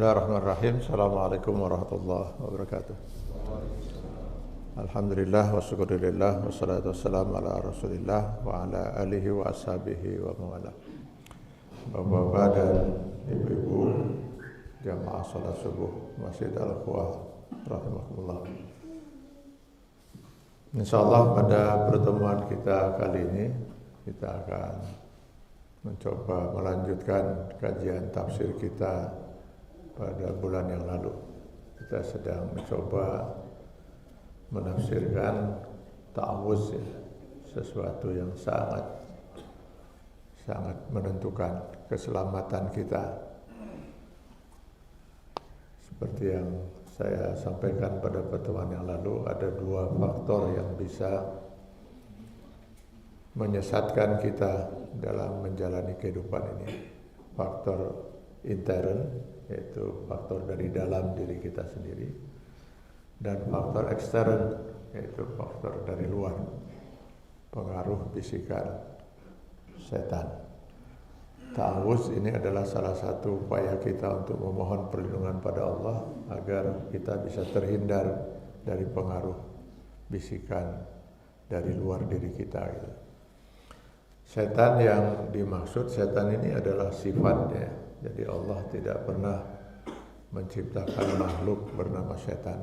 Bismillahirrahmanirrahim. Assalamualaikum warahmatullahi wabarakatuh. Alhamdulillah wa syukurillah wassalatu wassalamu ala rasulillah wa ala alihi wa ashabihi wa mawala. Bapak-bapak dan ibu-ibu jamaah salat subuh Masjid Al-Quwah rahimakumullah. Insyaallah pada pertemuan kita kali ini kita akan mencoba melanjutkan kajian tafsir kita pada bulan yang lalu. Kita sedang mencoba menafsirkan ta'awuz, sesuatu yang sangat menentukan keselamatan kita. Seperti yang saya sampaikan pada pertemuan yang lalu, ada dua faktor yang bisa menyesatkan kita dalam menjalani kehidupan ini. Faktor intern, yaitu faktor dari dalam diri kita sendiri, dan faktor ekstern, yaitu faktor dari luar, pengaruh bisikan setan. Ta'awuz ini adalah salah satu upaya kita untuk memohon perlindungan pada Allah agar kita bisa terhindar dari pengaruh bisikan dari luar diri kita. Setan yang dimaksud, setan ini adalah sifatnya. Jadi Allah tidak pernah menciptakan makhluk bernama setan.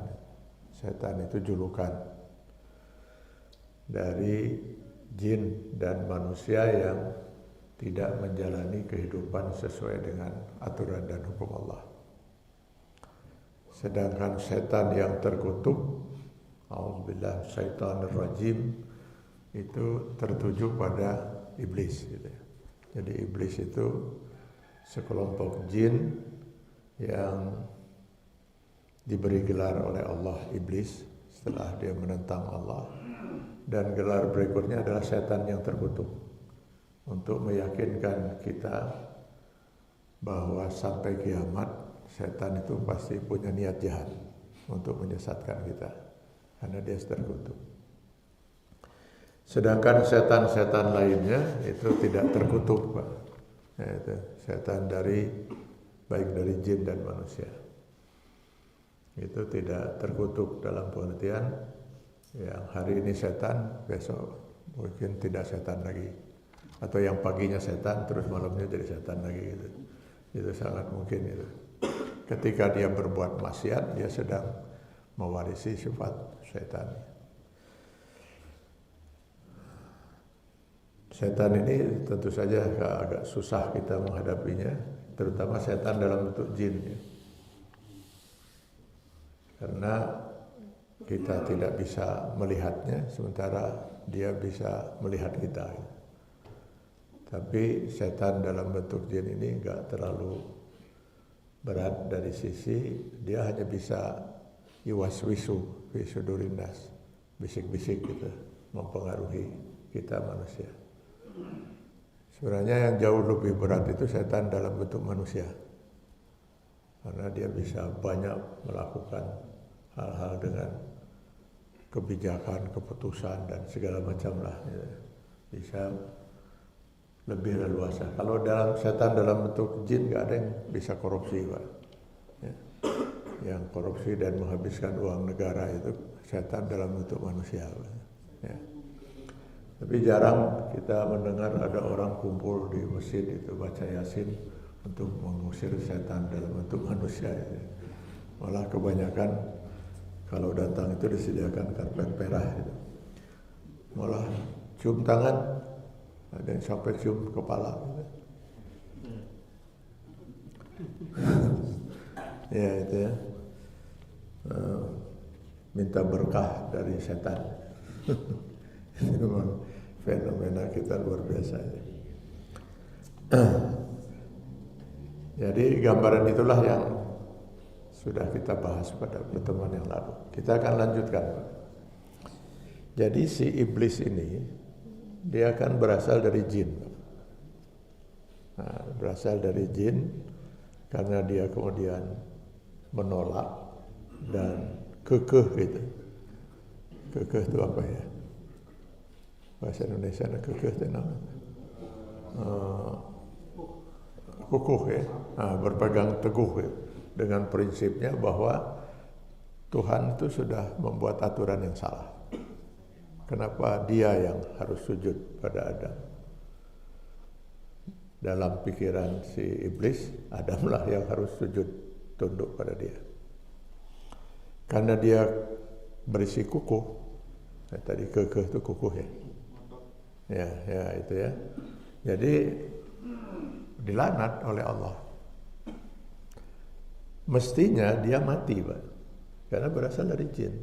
Setan itu julukan dari jin dan manusia yang tidak menjalani kehidupan sesuai dengan aturan dan hukum Allah. Sedangkan setan yang terkutuk, a'udzubillah syaitanir rajim, itu tertuju pada iblis. Jadi iblis itu sekelompok jin yang diberi gelar oleh Allah iblis setelah dia menentang Allah, dan gelar berikutnya adalah setan yang terkutuk, untuk meyakinkan kita bahwa sampai kiamat setan itu pasti punya niat jahat untuk menyesatkan kita karena dia terkutuk. Sedangkan setan-setan lainnya itu tidak terkutuk, Pak. Yaitu setan baik dari jin dan manusia. Itu tidak terkutuk dalam pengertian yang hari ini setan, besok mungkin tidak setan lagi. Atau yang paginya setan, terus malamnya jadi setan lagi gitu. Itu sangat mungkin itu. Ketika dia berbuat maksiat, dia sedang mewarisi sifat setan. Setan ini tentu saja agak susah kita menghadapinya, terutama setan dalam bentuk jin. Karena kita tidak bisa melihatnya, sementara dia bisa melihat kita. Tapi setan dalam bentuk jin ini enggak terlalu berat dari sisi dia hanya bisa yuwaswisu fi sudurin nas, bisik-bisik gitu, mempengaruhi kita manusia. Sebenarnya yang jauh lebih berat itu setan dalam bentuk manusia, karena dia bisa banyak melakukan hal-hal dengan kebijakan, keputusan dan segala macam lah, bisa lebih leluasa. Kalau setan dalam bentuk jin nggak ada yang bisa korupsi, Pak. Yang korupsi dan menghabiskan uang negara itu setan dalam bentuk manusia, Pak. Tapi jarang kita mendengar ada orang kumpul di masjid itu baca Yasin untuk mengusir setan dalam bentuk manusia. Malah kebanyakan kalau datang itu disediakan karpet merah. Malah cium tangan, ada yang sampai cium kepala. Ya itu ya, minta berkah dari setan. Memang fenomena kita luar biasa. Jadi gambaran itulah yang sudah kita bahas pada pertemuan yang lalu. Kita akan lanjutkan. Jadi si iblis ini dia akan berasal dari jin. Nah, berasal dari jin karena dia kemudian menolak dan kekeh gitu. Kekeh itu apa ya? Bahasa Indonesia kekeh itu namanya kukuh ya, berpegang teguh ya. dengan prinsipnya bahwa Tuhan itu sudah membuat aturan yang salah. Kenapa dia yang harus sujud pada Adam? Dalam pikiran si iblis, Adamlah yang harus sujud, tunduk pada dia. Karena dia berisi kukuh. Nah, tadi kekeh itu kukuh ya. Ya itu ya. Jadi dilaknat oleh Allah. Mestinya dia mati, Pak. Karena berasal dari jin.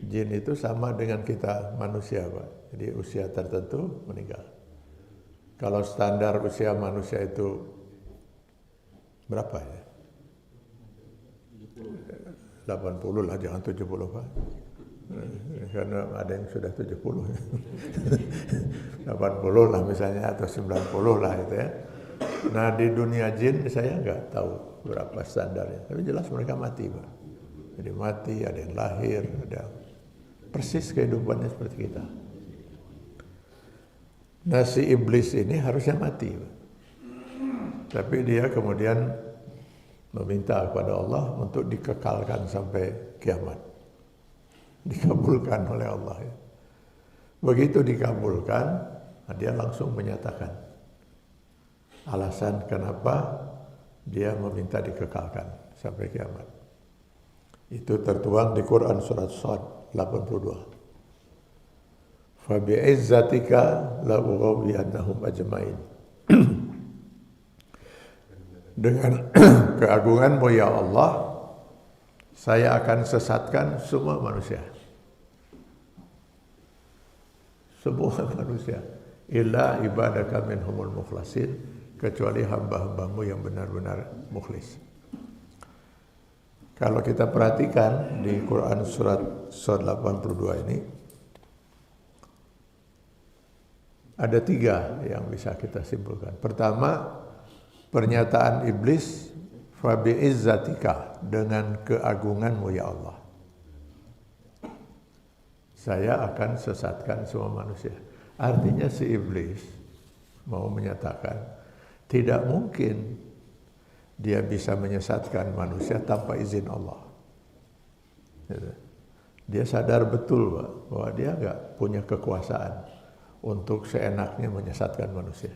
Jin itu sama dengan kita manusia, Pak. Jadi usia tertentu meninggal. Kalau standar usia manusia itu berapa ya? 80 lah, jangan 70, Pak. Karena ada yang sudah 70. 80 lah misalnya, atau 90 lah itu ya. Nah di dunia jin saya nggak tahu berapa standarnya. Tapi jelas mereka mati, Pak. Jadi mati, ada yang lahir, ada persis kehidupannya seperti kita. Nah si iblis ini harusnya mati, Pak. Tapi dia kemudian meminta kepada Allah untuk dikekalkan sampai kiamat. Dikabulkan oleh Allah. Ya. Begitu dikabulkan, dia langsung menyatakan alasan kenapa dia meminta dikekalkan sampai kiamat. Itu tertuang di Quran surat Shad 82. Fabi'izzatika la'ughwiyannahum ajmain. Dengan keagunganmu ya Allah, saya akan sesatkan semua manusia. Semua manusia. Illa ibadaka minhumul mukhlasin, kecuali hamba-hambamu yang benar-benar mukhlis. Kalau kita perhatikan di Quran surat 82 ini, ada 3 yang bisa kita simpulkan. Pertama, pernyataan iblis, fabi'izzatika, dengan keagunganmu ya Allah, saya akan sesatkan semua manusia. Artinya si iblis mau menyatakan tidak mungkin dia bisa menyesatkan manusia tanpa izin Allah. Dia sadar betul, Pak, bahwa dia nggak punya kekuasaan untuk seenaknya menyesatkan manusia.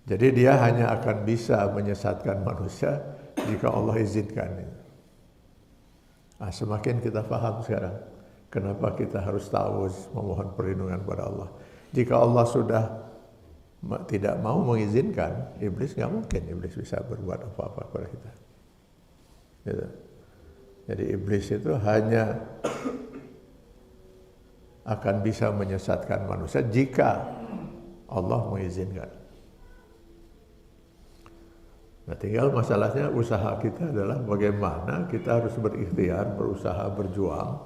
Jadi dia hanya akan bisa menyesatkan manusia jika Allah izinkan. Nah, semakin kita paham sekarang kenapa kita harus ta'awudz, memohon perlindungan pada Allah. Jika Allah sudah tidak mau mengizinkan, iblis nggak mungkin iblis bisa berbuat apa-apa kepada kita. Gitu. Jadi iblis itu hanya akan bisa menyesatkan manusia jika Allah mengizinkan. Nah, tinggal masalahnya usaha kita adalah bagaimana kita harus berikhtiar, berusaha, berjuang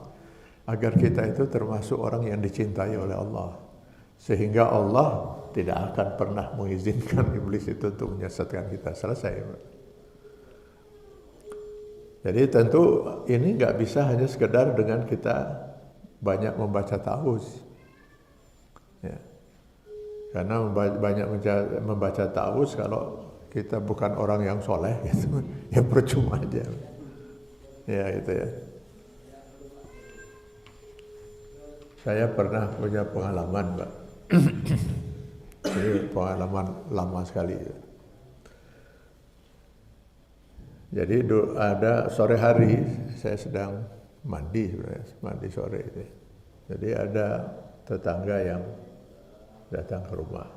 agar kita itu termasuk orang yang dicintai oleh Allah. Sehingga Allah tidak akan pernah mengizinkan iblis itu untuk menyesatkan kita. Selesai. Jadi tentu ini nggak bisa hanya sekedar dengan kita banyak membaca ta'awudz. Ya. Karena banyak membaca ta'awudz kalau kita bukan orang yang soleh gitu, ya percuma aja. Ya itu ya. Saya pernah punya pengalaman, Pak. Ini pengalaman lama sekali. Jadi ada sore hari saya sedang mandi sebenarnya, mandi sore itu. Jadi ada tetangga yang datang ke rumah.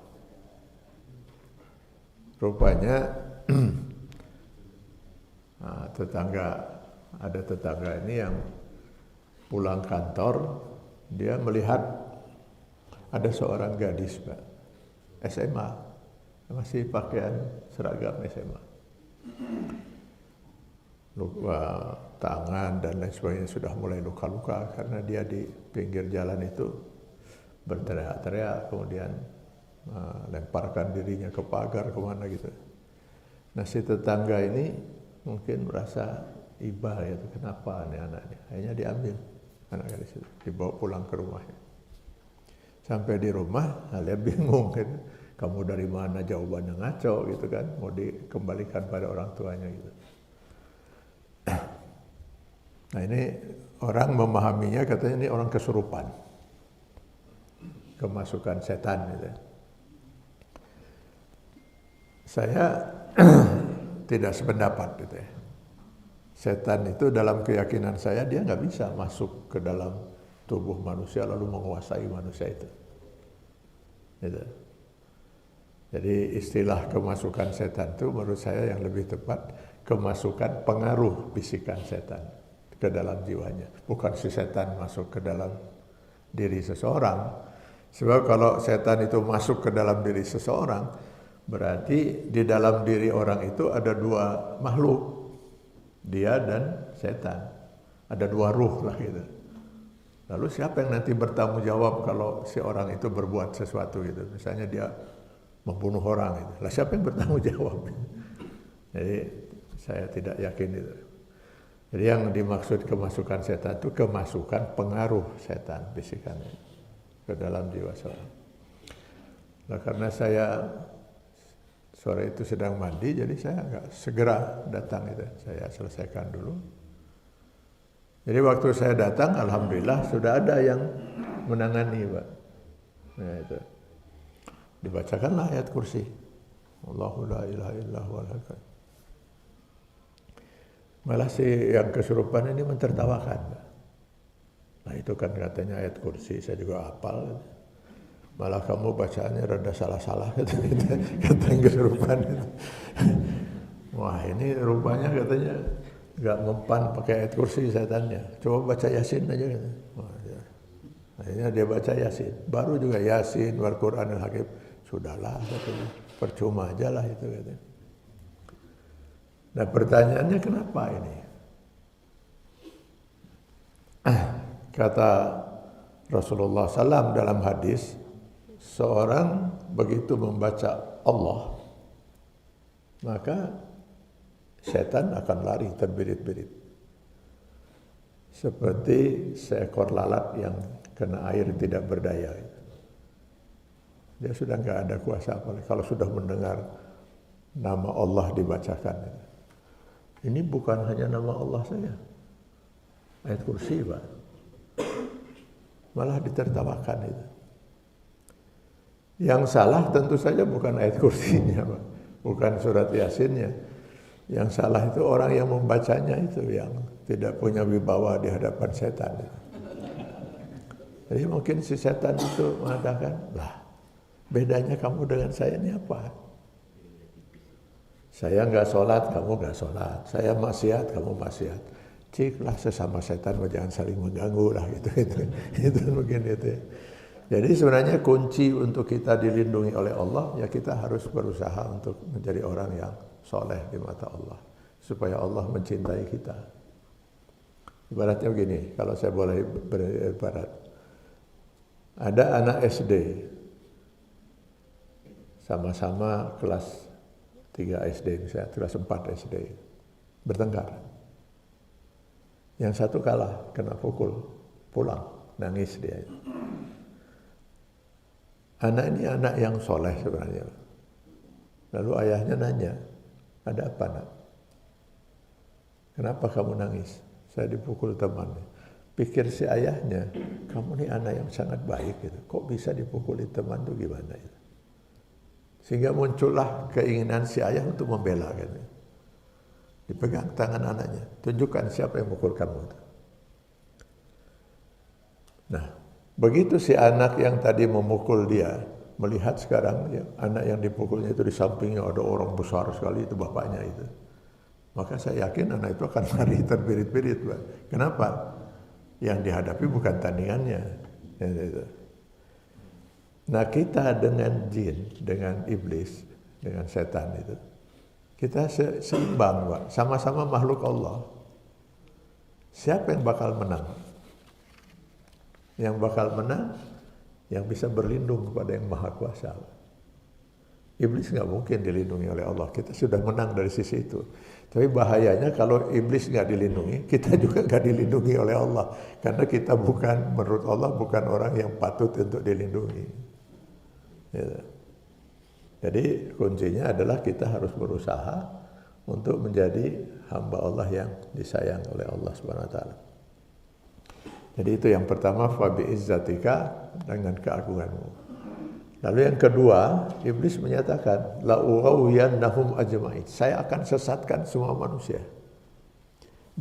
Rupanya ada tetangga ini yang pulang kantor, dia melihat ada seorang gadis, Pak, SMA, masih pakaian seragam SMA. Luka tangan dan lain sebagainya sudah mulai luka-luka karena dia di pinggir jalan itu berteriak-teriak, kemudian lemparkan dirinya ke pagar kemana gitu. Nah si tetangga ini mungkin merasa iba ya, kenapa nih anaknya? Akhirnya diambil anak gadis itu, dibawa pulang ke rumahnya. Sampai di rumah, dia bingung gitu. kamu dari mana, jawabannya ngaco gitu kan, mau dikembalikan pada orang tuanya gitu. Nah ini orang memahaminya katanya ini orang kesurupan, kemasukan setan gitu. Saya tidak sependapat gitu ya. Setan itu dalam keyakinan saya dia nggak bisa masuk ke dalam tubuh manusia lalu menguasai manusia itu. Gitu. Jadi istilah kemasukan setan itu menurut saya yang lebih tepat kemasukan pengaruh bisikan setan ke dalam jiwanya. Bukan si setan masuk ke dalam diri seseorang. Sebab kalau setan itu masuk ke dalam diri seseorang, berarti di dalam diri orang itu ada dua makhluk. Dia dan setan. Ada dua ruh lah gitu. Lalu siapa yang nanti bertanggung jawab kalau si orang itu berbuat sesuatu gitu. Misalnya dia membunuh orang itu. Lah siapa yang bertanggung jawab? Jadi saya tidak yakin itu. Jadi yang dimaksud kemasukan setan itu kemasukan pengaruh setan bisikannya ke dalam jiwa seorang. Nah karena saya sore itu sedang mandi, jadi saya nggak segera datang itu. Saya selesaikan dulu. Jadi waktu saya datang, alhamdulillah sudah ada yang menangani, Pak. Nah itu. Dibacakanlah ayat kursi. Allahu la ilaha illa huwal hakim. Malah si yang kesurupan ini mentertawakan. Nah itu kan katanya ayat kursi, saya juga hafal. Malah kamu bacaannya rada salah-salah kata yang kesurupan itu. Wah ini rupanya katanya nggak mempan pakai ayat kursi setannya. Coba baca Yasin aja gitu. Wah, ya. Akhirnya dia baca Yasin. Baru juga Yasin wal Qur'anil Hakim. Sudahlah katanya. Percuma aja lah itu katanya. Nah pertanyaannya kenapa ini? Kata Rasulullah SAW dalam hadis, seorang begitu membaca Allah, maka setan akan lari terbirit-birit. Seperti seekor lalat yang kena air tidak berdaya. Dia sudah nggak ada kuasa apa. Kalau sudah mendengar nama Allah dibacakan. Ini bukan hanya nama Allah saja. Ayat kursi, Pak. Malah ditertawakan itu. Yang salah tentu saja bukan ayat kursinya, Pak. Bukan surat Yasinnya. Yang salah itu orang yang membacanya itu yang tidak punya wibawa di hadapan setan. Jadi mungkin si setan itu mengatakan, lah bedanya kamu dengan saya ini apa? Saya nggak sholat, kamu nggak sholat. Saya maksiat, kamu maksiat. Ciklah sesama setan, jangan saling mengganggu lah gitu. Itu mungkin itu. Jadi sebenarnya kunci untuk kita dilindungi oleh Allah, ya kita harus berusaha untuk menjadi orang yang soleh di mata Allah. Supaya Allah mencintai kita. Ibaratnya begini, kalau saya boleh beribarat. Ada anak SD, sama-sama kelas 3 SD, misalnya kelas 4 SD, bertengkar. Yang satu kalah, kena pukul, pulang, nangis dia. Anak ini anak yang soleh sebenarnya. Lalu ayahnya nanya, ada apa nak? Kenapa kamu nangis? Saya dipukul teman. Pikir si ayahnya, kamu ini anak yang sangat baik. Gitu. Kok bisa dipukuli teman itu gimana? Gitu. Sehingga muncullah keinginan si ayah untuk membela. Gitu. Dipegang tangan anaknya, tunjukkan siapa yang mukul kamu. Nah, begitu si anak yang tadi memukul dia, melihat sekarang ya, anak yang dipukulnya itu di sampingnya ada orang besar sekali, itu bapaknya itu. Maka saya yakin anak itu akan lari terbirit-birit. Kenapa? Yang dihadapi bukan tandingannya. Nah kita dengan jin, dengan iblis, dengan setan itu, kita seimbang, Pak. Sama-sama makhluk Allah. Siapa yang bakal menang? Yang bakal menang, yang bisa berlindung kepada yang Maha Kuasa. Iblis nggak mungkin dilindungi oleh Allah. Kita sudah menang dari sisi itu. Tapi bahayanya kalau iblis nggak dilindungi, kita juga nggak dilindungi oleh Allah. Karena kita bukan, menurut Allah, bukan orang yang patut untuk dilindungi. Ya. Jadi kuncinya adalah kita harus berusaha untuk menjadi hamba Allah yang disayang oleh Allah Subhanahu wa taala. Jadi itu yang pertama, fa bi izzatika, dengan keagunganmu. Lalu yang kedua, iblis menyatakan la ughawiyannahum ajma'in. Saya akan sesatkan semua manusia.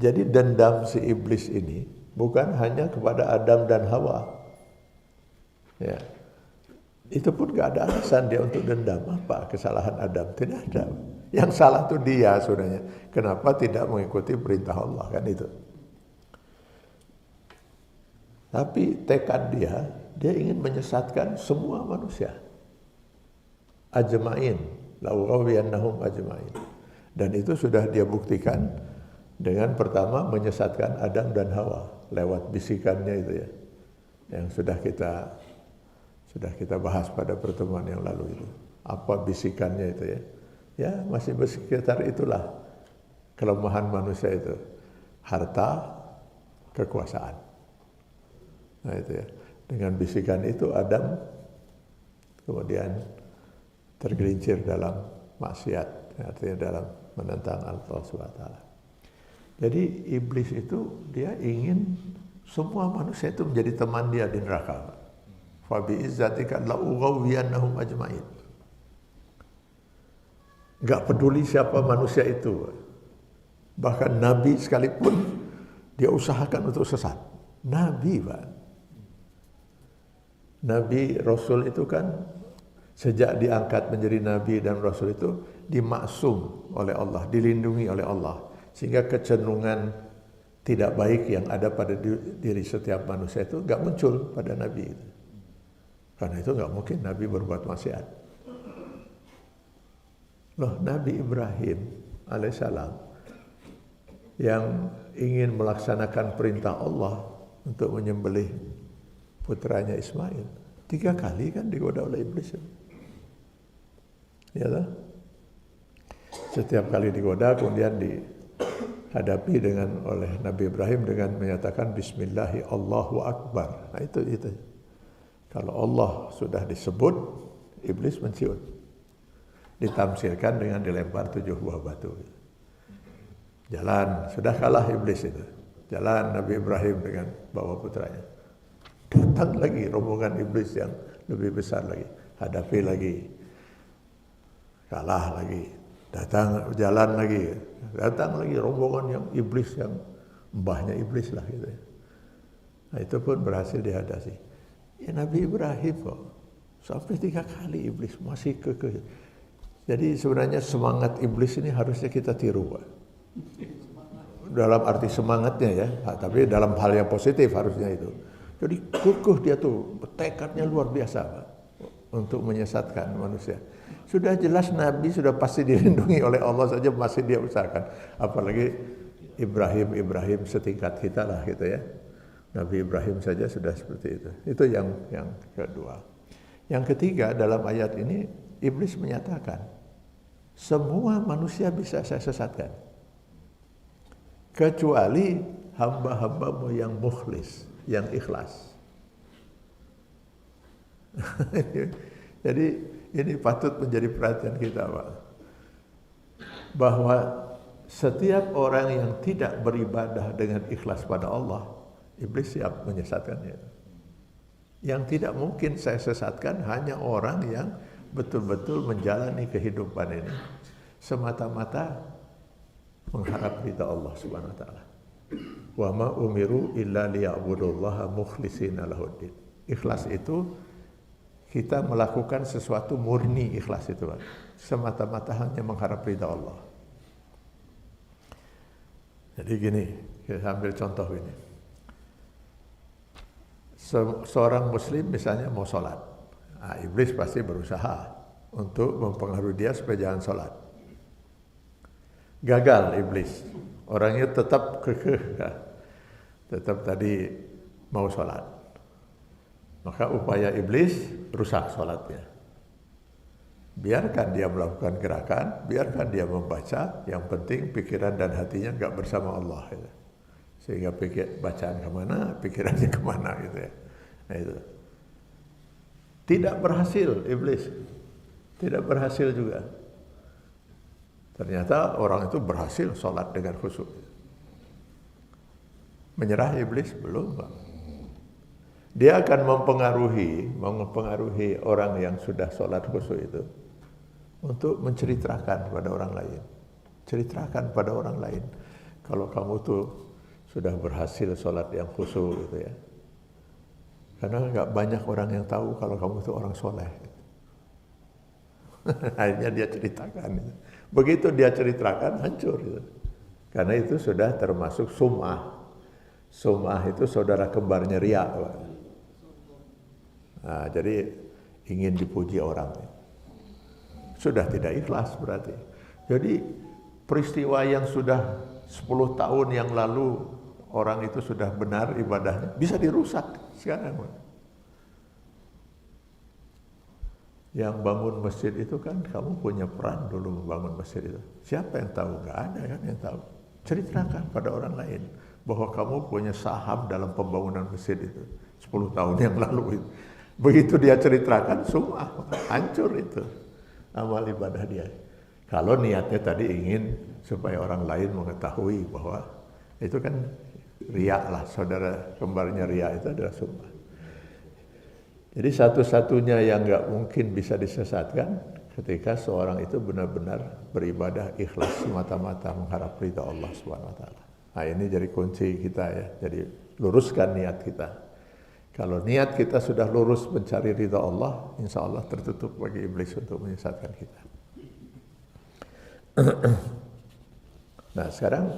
Jadi dendam si iblis ini bukan hanya kepada Adam dan Hawa. Ya. Itu pun gak ada alasan dia untuk dendam. Apa kesalahan Adam? Tidak ada. Yang salah itu dia sebenarnya. Kenapa tidak mengikuti perintah Allah, kan itu. Tapi tekad dia ingin menyesatkan semua manusia. Ajma'in. La'ughawiyannahum ajma'in. Dan itu sudah dia buktikan dengan pertama menyesatkan Adam dan Hawa lewat bisikannya itu ya. Yang sudah kita bahas pada pertemuan yang lalu itu. Apa bisikannya itu ya? Ya, masih bersekitar itulah kelemahan manusia itu. Harta, kekuasaan. Nah itu ya. Dengan bisikan itu Adam kemudian tergelincir dalam maksiat, artinya dalam menentang Allah SWT. Jadi iblis itu dia ingin semua manusia itu menjadi teman dia di neraka. Fa bi izzatika la ughawiyannahum ajma'in. Enggak peduli siapa manusia itu. Bahkan nabi sekalipun dia usahakan untuk sesat. Nabi, Pak. Nabi Rasul itu kan sejak diangkat menjadi Nabi dan Rasul itu dimaksum oleh Allah, dilindungi oleh Allah. Sehingga kecenderungan tidak baik yang ada pada diri setiap manusia itu enggak muncul pada Nabi itu. Karena itu enggak mungkin Nabi berbuat maksiat. Loh, Nabi Ibrahim alaihissalam yang ingin melaksanakan perintah Allah untuk menyembelih putranya Ismail, 3 kali kan digoda oleh iblis. Ya lah. Setiap kali digoda kemudian dihadapi oleh Nabi Ibrahim dengan menyatakan Bismillahi Allahu Akbar. Nah itu. Kalau Allah sudah disebut, iblis menciut. Ditamsilkan dengan dilempar 7 buah batu. Jalan, sudah kalah iblis itu. Jalan Nabi Ibrahim dengan bawa putranya. Datang lagi rombongan iblis yang lebih besar lagi. Hadapi lagi. Kalah lagi. Datang, jalan lagi. Datang lagi rombongan yang iblis, yang mbahnya iblis lah gitu. Nah itu pun berhasil dihadapi. Ya Nabi Ibrahim kok. Sampai 3 kali iblis masih kekeh. Jadi sebenarnya semangat iblis ini harusnya kita tiru, Pak. Dalam arti semangatnya ya, tapi dalam hal yang positif harusnya itu. Jadi kukuh dia tuh, tekadnya luar biasa, Pak, untuk menyesatkan manusia. Sudah jelas Nabi sudah pasti dilindungi oleh Allah saja masih dia usahakan. Apalagi Ibrahim setingkat kita lah gitu ya. Nabi Ibrahim saja sudah seperti itu. Itu yang kedua. Yang ketiga dalam ayat ini iblis menyatakan semua manusia bisa saya sesatkan kecuali hamba-hambamu yang mukhlis, yang ikhlas. Jadi ini patut menjadi perhatian kita, Pak. Bahwa setiap orang yang tidak beribadah dengan ikhlas pada Allah, iblis siap menyesatkannya. Yang tidak mungkin saya sesatkan hanya orang yang betul-betul menjalani kehidupan ini semata-mata mengharap ridha Allah Subhanahu wa taala. Wa ma umiru illa liya'budullaha mukhlishina lahuddin. Ikhlas itu kita melakukan sesuatu murni, ikhlas itu, Pak. Semata-mata hanya mengharap ridha Allah. Jadi gini, kita ambil contoh ini. Seorang muslim misalnya mau sholat. Nah, iblis pasti berusaha untuk mempengaruhi dia supaya jangan sholat. Gagal iblis. Orangnya tetap kekeh. Tetap tadi mau sholat. Maka upaya iblis rusak sholatnya. Biarkan dia melakukan gerakan, biarkan dia membaca, yang penting pikiran dan hatinya enggak bersama Allah. Gitu. Sehingga bacaan kemana, pikirannya kemana gitu ya. Nah itu. Tidak berhasil iblis. Tidak berhasil juga. Ternyata orang itu berhasil sholat dengan khusyuk. Menyerah iblis? Belum, Pak. Dia akan mempengaruhi orang yang sudah sholat khusyuk itu untuk menceritakan pada orang lain. Ceritakan pada orang lain. Kalau kamu tuh sudah berhasil sholat yang khusyuk gitu ya. Karena nggak banyak orang yang tahu kalau kamu itu orang soleh. Akhirnya dia ceritakan. Begitu dia ceritakan, hancur. Gitu. Karena itu sudah termasuk sum'ah. Sum'ah itu saudara kembarnya riya. Nah, jadi ingin dipuji orang. Sudah tidak ikhlas berarti. Jadi peristiwa yang sudah 10 tahun yang lalu orang itu sudah benar ibadahnya, bisa dirusak sekarang. Yang bangun masjid itu kan kamu punya peran dulu membangun masjid itu. Siapa yang tahu? Nggak ada kan yang tahu. Ceritakan pada orang lain bahwa kamu punya saham dalam pembangunan masjid itu 10 tahun yang lalu itu. Begitu dia ceritakan, semua hancur itu amal ibadah dia. Kalau niatnya tadi ingin supaya orang lain mengetahui bahwa itu kan riya lah, saudara kembarnya riya itu adalah sumpah. Jadi satu-satunya yang nggak mungkin bisa disesatkan ketika seorang itu benar-benar beribadah ikhlas semata-mata mengharap ridha Allah Subhanahu wa taala. Nah, ini jadi kunci kita ya. Jadi luruskan niat kita. Kalau niat kita sudah lurus mencari ridha Allah, insya Allah tertutup bagi iblis untuk menyesatkan kita. Nah, sekarang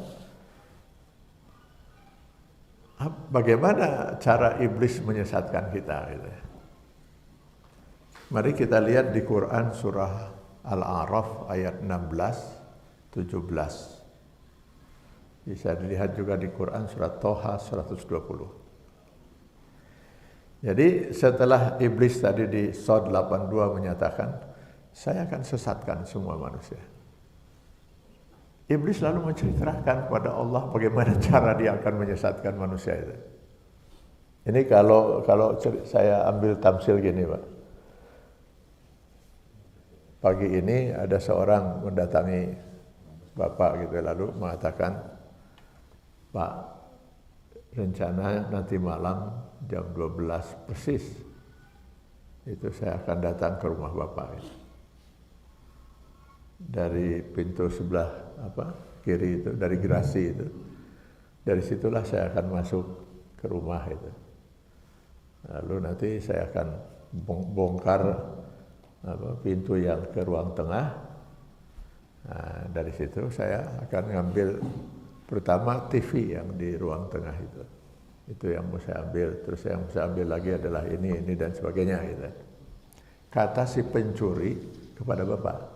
bagaimana cara iblis menyesatkan kita gitu ya? Mari kita lihat di Quran surah Al-A'raf ayat 16-17. Bisa dilihat juga di Quran surat Toha 120. Jadi setelah iblis tadi di Shad 82 menyatakan, saya akan sesatkan semua manusia. Iblis lalu menceritakan kepada Allah bagaimana cara dia akan menyesatkan manusia itu. Ini kalau saya ambil tamsil gini, Pak. Pagi ini ada seorang mendatangi Bapak gitu lalu mengatakan, Pak, rencana nanti malam jam 12 persis itu saya akan datang ke rumah Bapak. Dari pintu sebelah kiri itu, dari gerasi itu. Dari situlah saya akan masuk ke rumah itu. Lalu nanti saya akan bongkar pintu yang ke ruang tengah. Nah, dari situ saya akan ngambil pertama TV yang di ruang tengah itu. Itu yang mau saya ambil. Terus yang saya ambil lagi adalah ini dan sebagainya gitu. Kata si pencuri kepada Bapak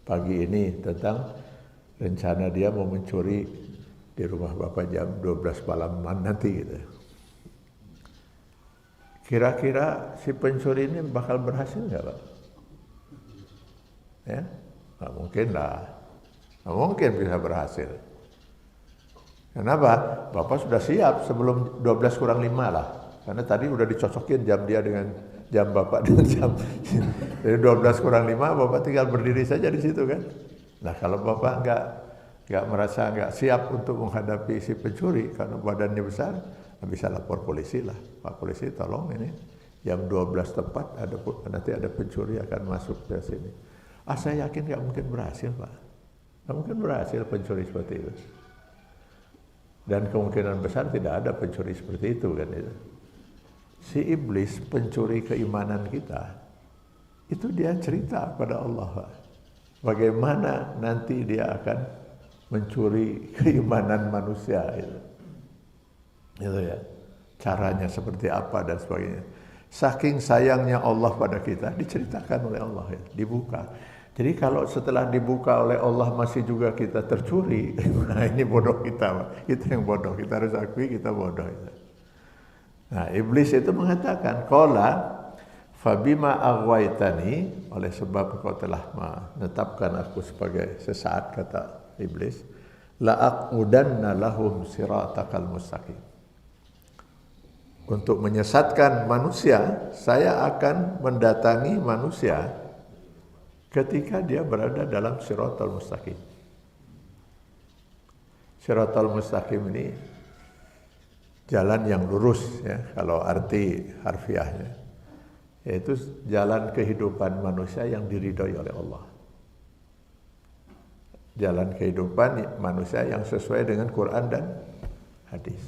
pagi ini tentang rencana dia mau mencuri di rumah Bapak jam 12 malam nanti gitu. Kira-kira si pencuri ini bakal berhasil nggak, Pak? Ya, nggak mungkin lah. Nggak mungkin bisa berhasil. Kenapa? Bapak sudah siap sebelum 12 kurang 5 lah. Karena tadi udah dicocokin jam dia dengan jam Bapak dengan jam. Jadi 12 kurang 5 Bapak tinggal berdiri saja di situ kan. Nah kalau Bapak nggak merasa nggak siap untuk menghadapi si pencuri karena badannya besar, bisa lapor polisi lah. Pak polisi tolong ini jam 12 tepat nanti ada pencuri akan masuk ke sini. Saya yakin nggak mungkin berhasil, Pak. Nggak mungkin berhasil pencuri seperti itu. Dan kemungkinan besar tidak ada pencuri seperti itu kan itu. Si iblis pencuri keimanan kita, itu dia cerita pada Allah, Pak. Bagaimana nanti dia akan mencuri keimanan manusia itu. Itu ya. Caranya seperti apa dan sebagainya. Saking sayangnya Allah pada kita, diceritakan oleh Allah ya, dibuka. Jadi kalau setelah dibuka oleh Allah masih juga kita tercuri, nah ini bodoh kita, Pak. Kita yang bodoh, kita harus akui kita bodoh. Nah, iblis itu mengatakan, qala fabima aghwaytani, oleh sebab kau telah menetapkan aku sebagai sesaat, kata iblis, la aqudanna lahum siratakal mustaqim. Untuk menyesatkan manusia, saya akan mendatangi manusia ketika dia berada dalam Shiratal Mustaqim. Shiratal Mustaqim ini jalan yang lurus ya, kalau arti harfiahnya, yaitu jalan kehidupan manusia yang diridhoi oleh Allah. Jalan kehidupan manusia yang sesuai dengan Quran dan hadis.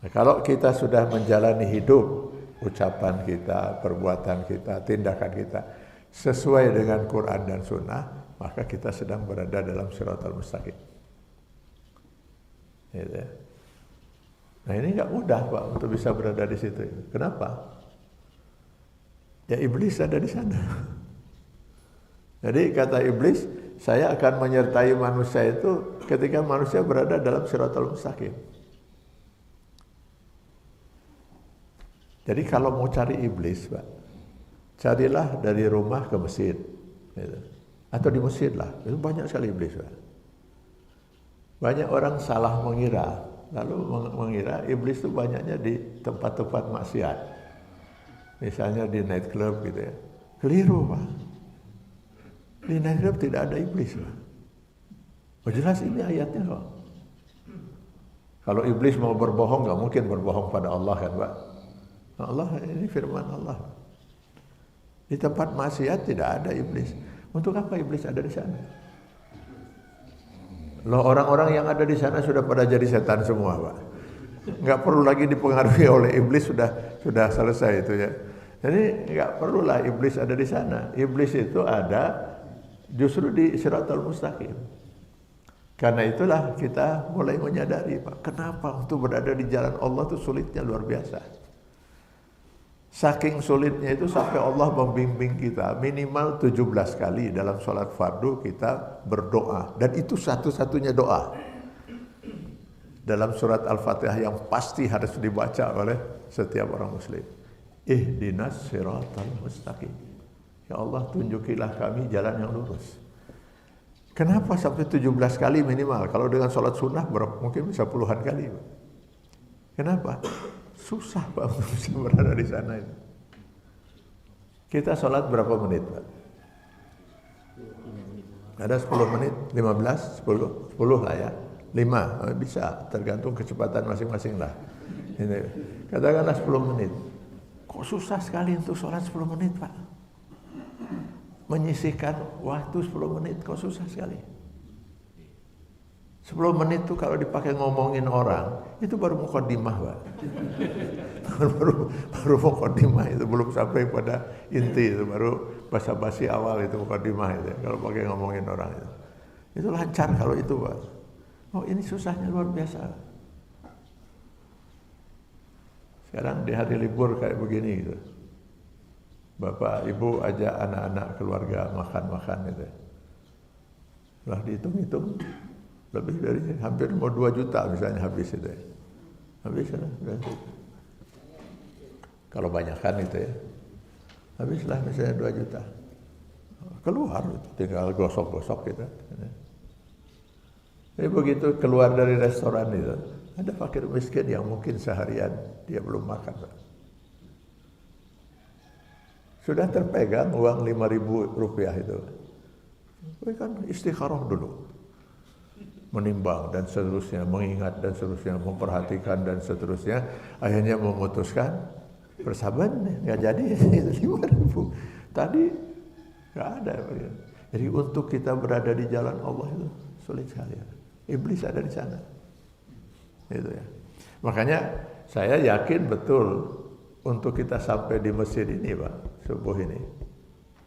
Nah, kalau kita sudah menjalani hidup, ucapan kita, perbuatan kita, tindakan kita sesuai dengan Quran dan Sunnah, maka kita sedang berada dalam Shiratal Mustaqim. Gitu ya. Nah ini nggak mudah Pak untuk bisa berada di situ. Kenapa? Ya iblis ada di sana. Jadi kata iblis, saya akan menyertai manusia itu ketika manusia berada dalam Shiratal Mustaqim. Jadi kalau mau cari iblis, Pak, carilah dari rumah ke masjid, gitu. Atau di masjid lah. Itu banyak sekali iblis, Pak. Banyak orang salah mengira, lalu mengira iblis itu banyaknya di tempat-tempat maksiat. Misalnya di night club gitu ya. Keliru, Pak. Di night club tidak ada iblis, Pak. Oh, jelas ini ayatnya kok. Kalau iblis mau berbohong, nggak mungkin berbohong pada Allah kan, Pak. Allah ini firman Allah. Di tempat maksiat tidak ada iblis. Untuk apa iblis ada di sana? Loh, orang-orang yang ada di sana sudah pada jadi setan semua, Pak. Nggak perlu lagi dipengaruhi oleh iblis, sudah selesai itu ya. Jadi nggak perlulah iblis ada di sana. Iblis itu ada justru di Shiratal Mustaqim. Karena itulah kita mulai menyadari, Pak, kenapa untuk berada di jalan Allah itu sulitnya luar biasa. Saking sulitnya itu sampai Allah membimbing kita minimal 17 kali dalam sholat fardu kita berdoa. Dan itu satu-satunya doa dalam surat Al-Fatihah yang pasti harus dibaca oleh setiap orang muslim. Ihdinas siratal mustaqim. Ya Allah, tunjukilah kami jalan yang lurus. Kenapa sampai 17 kali minimal? Kalau dengan sholat sunnah mungkin bisa puluhan kali. Kenapa? Susah Pak untuk bisa berada di sana itu. Kita sholat berapa menit Pak? Ada 10 menit, 15, 10 lah ya. 5, bisa, tergantung kecepatan masing-masing lah. Ini, katakanlah 10 menit. Kok susah sekali untuk sholat 10 menit Pak? Menyisihkan waktu 10 menit, kok susah sekali. 10 menit itu kalau dipakai ngomongin orang, itu baru muqaddimah, Pak. baru muqaddimah itu, belum sampai pada inti itu, baru basa-basi awal itu muqaddimah itu. Kalau pakai ngomongin orang itu. Itu lancar kalau itu, Pak. Oh, ini susahnya luar biasa. Sekarang di hari libur kayak begini gitu. Bapak, Ibu ajak anak-anak keluarga makan-makan gitu. Lah dihitung-hitung lebih dari hampir mau 2 juta misalnya habis itu ya. Habis lah. Kalau banyakkan itu ya. Habislah misalnya 2 juta. Keluar itu, tinggal gosok-gosok gitu. Jadi begitu keluar dari restoran itu, ada fakir miskin yang mungkin seharian dia belum makan. Sudah terpegang uang 5.000 rupiah itu. Tapi kan istikharah dulu. Menimbang dan seterusnya, mengingat dan seterusnya, memperhatikan dan seterusnya, akhirnya memutuskan bersabar, nggak jadi itu 5.000. Tadi nggak ada. Jadi untuk kita berada di jalan Allah itu sulit sekali. Iblis ada di sana. Itu ya. Makanya saya yakin betul untuk kita sampai di masjid ini, Pak, subuh ini,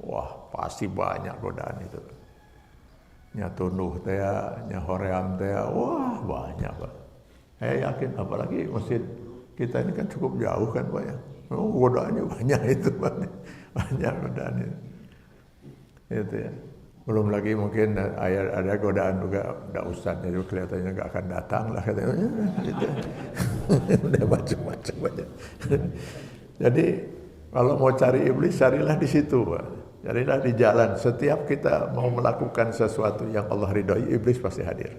wah pasti banyak godaan itu. Nya tunuh teh, nya hoream teh, wah banyak Pak. Saya yakin, apalagi masjid kita ini kan cukup jauh kan Pak ya. Oh, godaannya banyak itu Pak. Banyak godaannya. Itu ya. Belum lagi mungkin ada godaan juga, ada ustadznya juga kelihatannya nggak akan datang lah katanya. Gitu. Udah macam-macam banyak. Jadi kalau mau cari iblis, carilah di situ Pak. Carilah di jalan. Setiap kita mau melakukan sesuatu yang Allah ridhoi, iblis pasti hadir.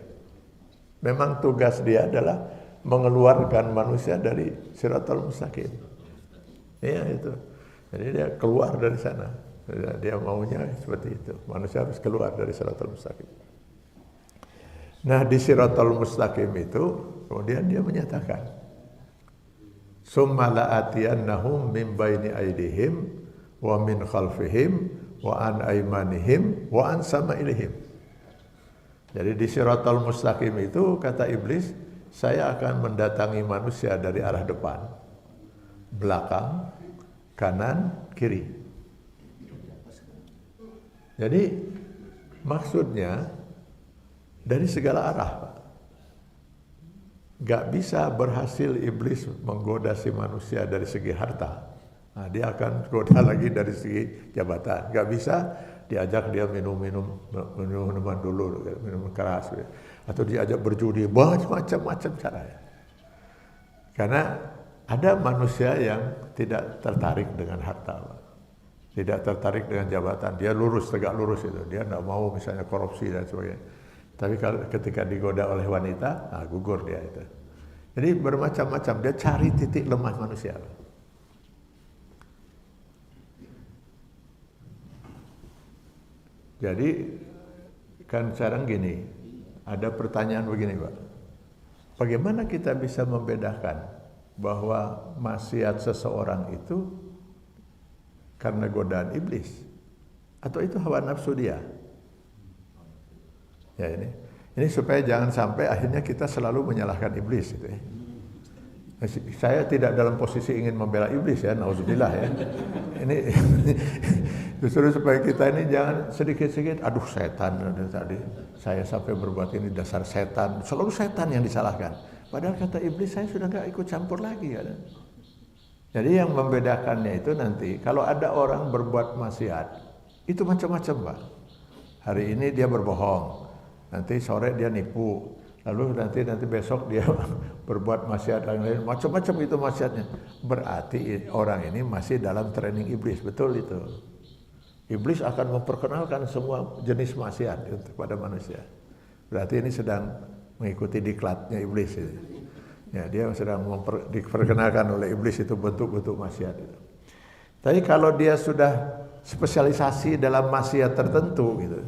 Memang tugas dia adalah mengeluarkan manusia dari Shiratal Mustaqim. Iya itu. Jadi dia keluar dari sana. Dia maunya seperti itu. Manusia harus keluar dari siratal mustaqim. Nah, di siratal mustaqim itu kemudian dia menyatakan, summa la'atiyannahum min baini aydihim wa min khalfihim wa an aymanihim wa an samailihim. Jadi di siratal mustaqim itu kata iblis, saya akan mendatangi manusia dari arah depan, belakang, kanan, kiri. Jadi maksudnya dari segala arah, Pak. Gak bisa berhasil iblis menggoda si manusia dari segi harta. Nah, dia akan goda lagi dari segi jabatan. Gak bisa diajak dia minuman dulu, minum keras, atau diajak berjudi, macam-macam cara. Karena ada manusia yang tidak tertarik dengan harta, Pak. Tidak tertarik dengan jabatan, dia lurus, tegak lurus itu. Dia tidak mau misalnya korupsi dan sebagainya. Tapi kalau ketika digoda oleh wanita, nah gugur dia itu. Jadi bermacam-macam, dia cari titik lemah manusia. Jadi kan sekarang gini, ada pertanyaan begini, Pak. Bagaimana kita bisa membedakan bahwa maksiat seseorang itu karena godaan iblis atau itu hawa nafsu dia? Ya, ini supaya jangan sampai akhirnya kita selalu menyalahkan iblis gitu ya. Saya tidak dalam posisi ingin membela iblis ya, nauzubillah ya. Ini justru supaya kita ini jangan sedikit-sedikit, aduh setan tadi saya sampai berbuat ini dasar setan, selalu setan yang disalahkan. Padahal kata iblis saya sudah nggak ikut campur lagi kan. Jadi yang membedakannya itu nanti kalau ada orang berbuat maksiat itu macam-macam, Pak. Hari ini dia berbohong, nanti sore dia nipu, lalu nanti besok dia berbuat maksiat lain-lain, macam-macam itu maksiatnya. Berarti orang ini masih dalam training iblis, betul itu. Iblis akan memperkenalkan semua jenis maksiat kepada manusia. Berarti ini sedang mengikuti diklatnya iblis itu. Ya, dia sedang diperkenalkan oleh iblis itu bentuk-bentuk maksiat itu. Tapi kalau dia sudah spesialisasi dalam maksiat tertentu gitu,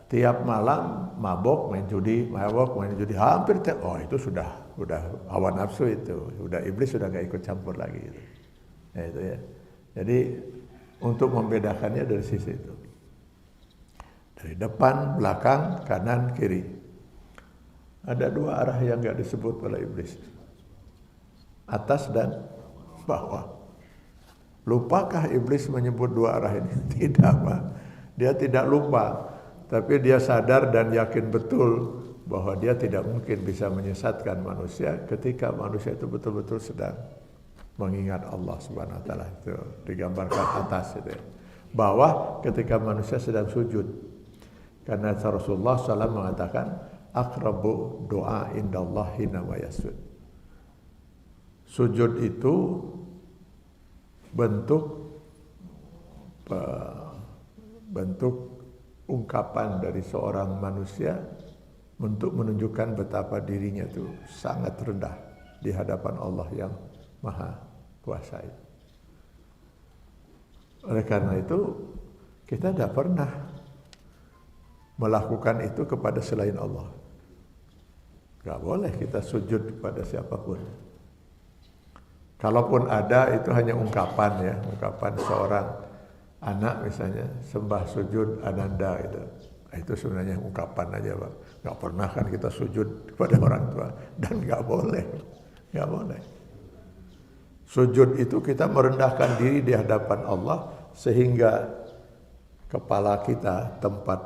tiap malam mabok main judi, hampir tiap, itu sudah hawa nafsu itu, udah iblis sudah nggak ikut campur lagi gitu. Ya, itu ya. Jadi untuk membedakannya dari sisi itu, dari depan, belakang, kanan, kiri. Ada dua arah yang nggak disebut oleh iblis, atas dan bawah. Lupakah iblis menyebut dua arah ini? Tidak, Pak. Dia tidak lupa, tapi dia sadar dan yakin betul bahwa dia tidak mungkin bisa menyesatkan manusia ketika manusia itu betul-betul sedang mengingat Allah Subhanahu wa taala. Itu digambarkan atas itu ya. Bawah ketika manusia sedang sujud. Karena Rasulullah SAW mengatakan aqrabu doa indallah hina wa yasjud. Sujud itu bentuk ungkapan dari seorang manusia untuk menunjukkan betapa dirinya itu sangat rendah di hadapan Allah yang Maha Kuasa. Oleh karena itu kita tidak pernah melakukan itu kepada selain Allah. Gak boleh kita sujud kepada siapapun. Kalaupun ada itu hanya ungkapan ya, ungkapan seorang anak misalnya sembah sujud ananda gitu. Itu sebenarnya ungkapan aja, Pak. Gak pernah kan kita sujud kepada orang tua dan gak boleh. Gak boleh. Sujud itu kita merendahkan diri di hadapan Allah sehingga kepala kita tempat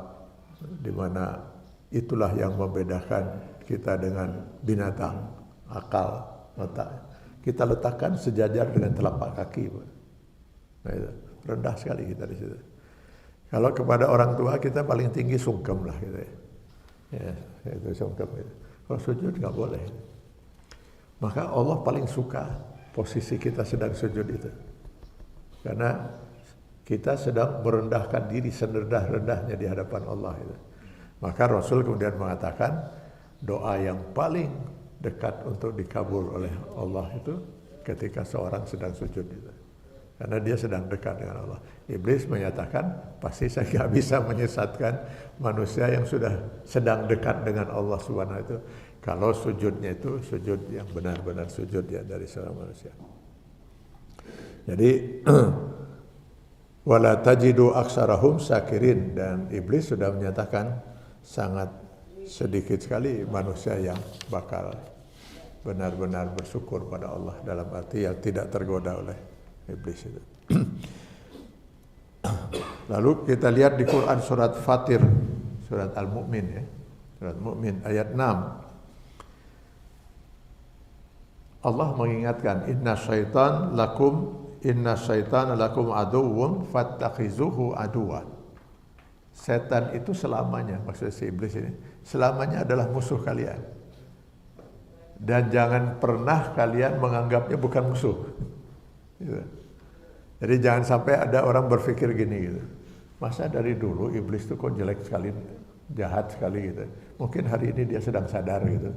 di mana itulah yang membedakan kita dengan binatang, akal, otak. Kita letakkan sejajar dengan telapak kaki. Nah, itu rendah sekali kita di situ. Kalau kepada orang tua kita paling tinggi sungkem lah gitu ya. Ya, itu sungkem gitu. Kalau sujud nggak boleh. Maka Allah paling suka posisi kita sedang sujud itu. Karena kita sedang merendahkan diri serendah-rendahnya di hadapan Allah itu. Maka Rasul kemudian mengatakan doa yang paling dekat untuk dikabul oleh Allah itu ketika seorang sedang sujud itu. karena dia sedang dekat dengan Allah. Iblis menyatakan pasti saya nggak bisa menyesatkan manusia yang sudah sedang dekat dengan Allah Subhanahu itu kalau sujudnya itu sujud yang benar-benar sujud ya dari seorang manusia. Jadi wala tajidu aksarahum syakirin, dan iblis sudah menyatakan sangat sedikit sekali manusia yang bakal benar-benar bersyukur pada Allah, dalam arti yang tidak tergoda oleh iblis itu. Lalu kita lihat di Quran surat Fatir, surat Al-Mu'min ya. Surat Mu'min ayat 6. Allah mengingatkan inna syaitana lakum aduwwun fattakhizuhu aduwa. Setan itu selamanya, maksudnya si iblis ini, selamanya adalah musuh kalian. Dan jangan pernah kalian menganggapnya bukan musuh. Gitu. Jadi jangan sampai ada orang berpikir gini gitu. Masa dari dulu iblis itu kok jelek sekali, jahat sekali gitu. Mungkin hari ini dia sedang sadar gitu.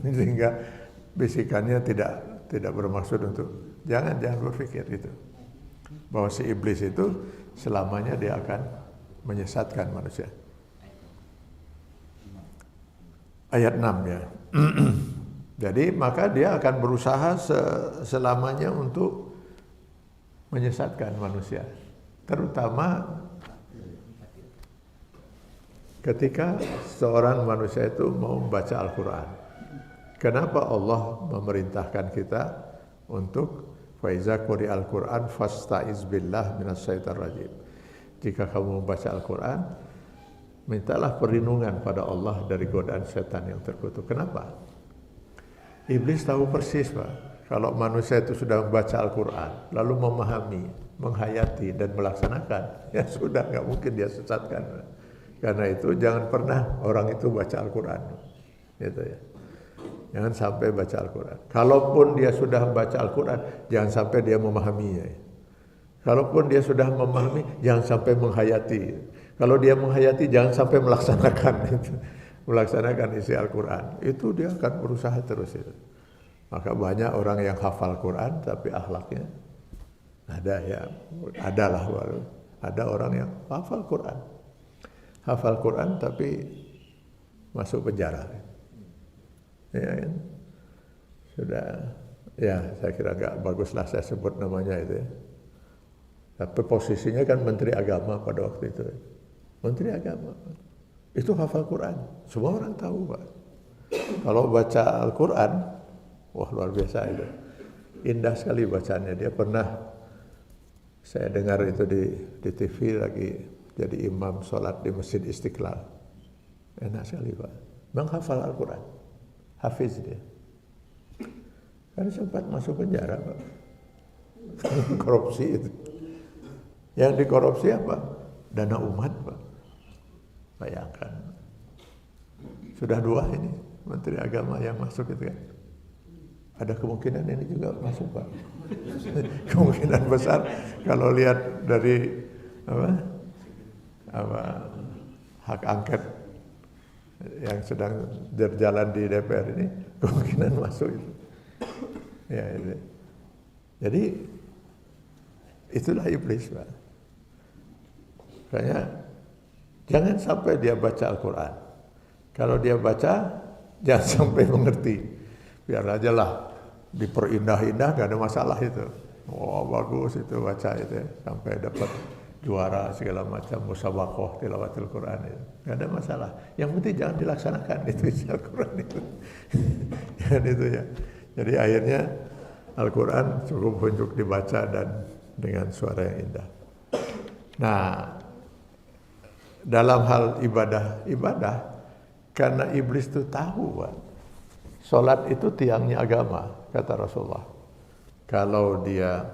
Sehingga bisikannya tidak bermaksud untuk jangan berpikir itu. Bahwa si iblis itu selamanya dia akan menyesatkan manusia. Ayat 6 ya. Jadi maka dia akan berusaha selamanya untuk menyesatkan manusia. Terutama ketika seorang manusia itu mau membaca Al-Quran. Kenapa Allah memerintahkan kita untuk faiza quri'al Quran fasta'iz billah minasyaitonir rajim. Jika kamu membaca Al-Quran, mintalah perlindungan pada Allah dari godaan setan yang terkutuk. Kenapa? Iblis tahu persis, Pak, kalau manusia itu sudah membaca Al-Quran, lalu memahami, menghayati dan melaksanakan, ya sudah, nggak mungkin dia sesatkan. Karena itu jangan pernah orang itu baca Al-Quran, gitu ya. Jangan sampai baca Al-Quran. Kalaupun dia sudah membaca Al-Quran, jangan sampai dia memahaminya. Kalaupun dia sudah memahami, jangan sampai menghayati. Kalau dia menghayati, jangan sampai melaksanakan itu. Melaksanakan isi Al-Quran, itu dia akan berusaha terus itu. Maka banyak orang yang hafal Quran tapi akhlaknya ada orang yang hafal Quran tapi masuk penjara. Ya, sudah ya, saya kira agak baguslah saya sebut namanya itu ya. Tapi posisinya kan Menteri Agama pada waktu itu. Menteri Agama itu hafal Quran, semua orang tahu, Pak. Kalau baca Al-Quran, wah luar biasa itu, indah sekali bacaannya. Dia pernah, saya dengar itu di TV lagi jadi imam sholat di Masjid Istiqlal, enak sekali, Pak. Menghafal Al-Quran, hafiz dia. Kan sempat masuk penjara, Pak. Korupsi itu. Yang dikorupsi apa? Dana umat, Pak. Bayangkan, sudah 2 ini Menteri Agama yang masuk itu kan. Ada kemungkinan ini juga masuk, Pak. Kemungkinan besar kalau lihat dari hak angket yang sedang berjalan di DPR ini, kemungkinan masuk itu. Ya, itu. Jadi itulah iblis, Pak. Makanya jangan sampai dia baca Al-Quran. Kalau dia baca, jangan sampai mengerti. Biar aja lah, diperindah-indah, gak ada masalah itu. Oh bagus itu baca itu, sampai dapat juara segala macam, musabaqah tilawatul Quran itu. Gak ada masalah. Yang penting jangan dilaksanakan itu isi Al-Quran itu. Dan itu ya. Jadi akhirnya Al-Quran cukup untuk dibaca dan dengan suara yang indah. Nah, dalam hal ibadah, karena iblis itu tahu, Pak, sholat itu tiangnya agama, kata Rasulullah. Kalau dia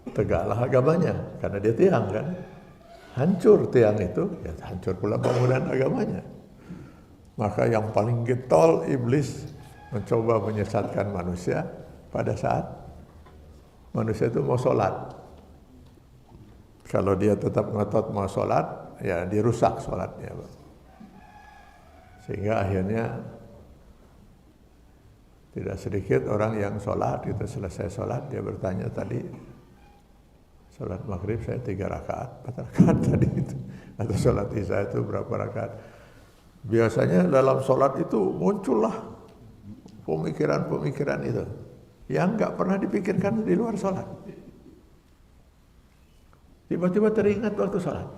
tegaklah agamanya, karena dia tiang kan. Hancur tiang itu, ya hancur pula bangunan agamanya. Maka yang paling getol iblis mencoba menyesatkan manusia pada saat manusia itu mau sholat. Kalau dia tetap ngotot mau sholat, ya dirusak sholatnya, Pak. Sehingga akhirnya Tidak sedikit orang yang sholat, kita selesai sholat, dia bertanya tadi, sholat maghrib saya 3 rakaat, 4 rakaat tadi itu. Atau sholat isya itu berapa rakaat. Biasanya dalam sholat itu muncullah pemikiran-pemikiran itu. Yang nggak pernah dipikirkan di luar sholat. Tiba-tiba teringat waktu sholat.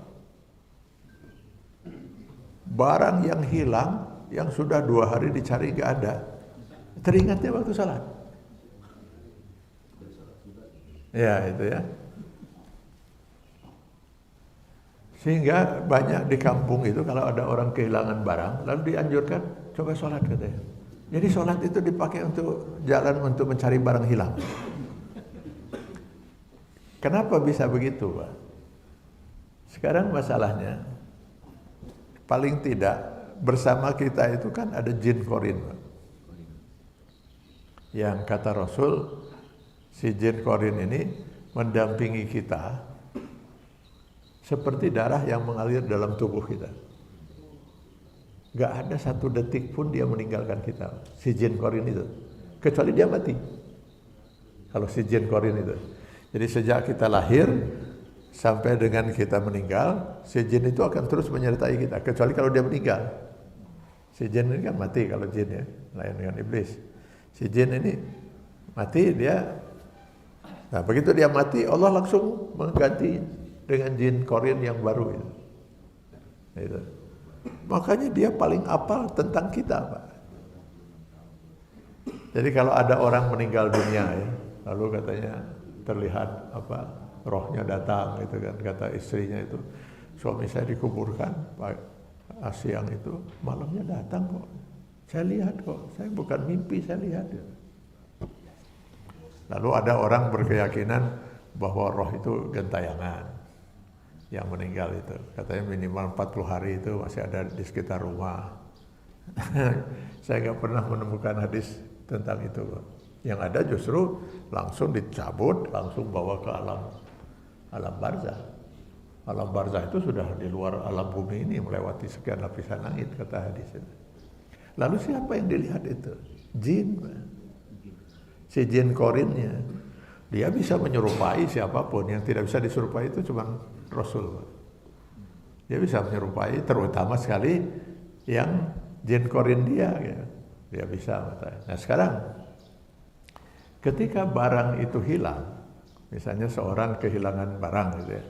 Barang yang hilang, yang sudah 2 hari dicari nggak ada. Teringatnya waktu sholat. Ya itu ya. Sehingga banyak di kampung itu kalau ada orang kehilangan barang, lalu dianjurkan coba sholat katanya. Jadi sholat itu dipakai untuk jalan untuk mencari barang hilang. Kenapa bisa begitu, Pak? Sekarang masalahnya, paling tidak bersama kita itu kan ada jin korin, Pak. Yang kata Rasul, si jin korin ini mendampingi kita seperti darah yang mengalir dalam tubuh kita. Gak ada 1 detik pun dia meninggalkan kita, si jin korin itu. Kecuali dia mati. Kalau si jin korin itu. Jadi sejak kita lahir sampai dengan kita meninggal, si jin itu akan terus menyertai kita. Kecuali kalau dia meninggal. Si jin ini kan mati kalau jin ya, lain dengan iblis. Si jin ini mati dia. Nah begitu dia mati, Allah langsung mengganti dengan jin korin yang baru itu. Itu. Makanya dia paling apal tentang kita, Pak. Jadi kalau ada orang meninggal dunia ya, lalu katanya terlihat rohnya datang gitu kan, kata istrinya itu, suami saya dikuburkan siang itu, malamnya datang kok. Saya lihat kok, saya bukan mimpi, saya lihat. Lalu ada orang berkeyakinan bahwa roh itu gentayangan yang meninggal itu. Katanya minimal 40 hari itu masih ada di sekitar rumah. Saya nggak pernah menemukan hadis tentang itu. Yang ada justru langsung dicabut, langsung bawa ke alam barzah. Alam barzah itu sudah di luar alam bumi ini, melewati sekian lapisan langit, kata hadis itu. Lalu siapa yang dilihat itu? Jin. Si jin korinnya. Dia bisa menyerupai siapapun. Yang tidak bisa diserupai itu cuma Rasul. Dia bisa menyerupai, terutama sekali yang jin korin dia. Ya. Dia bisa. Nah sekarang, ketika barang itu hilang, misalnya seorang kehilangan barang gitu ya,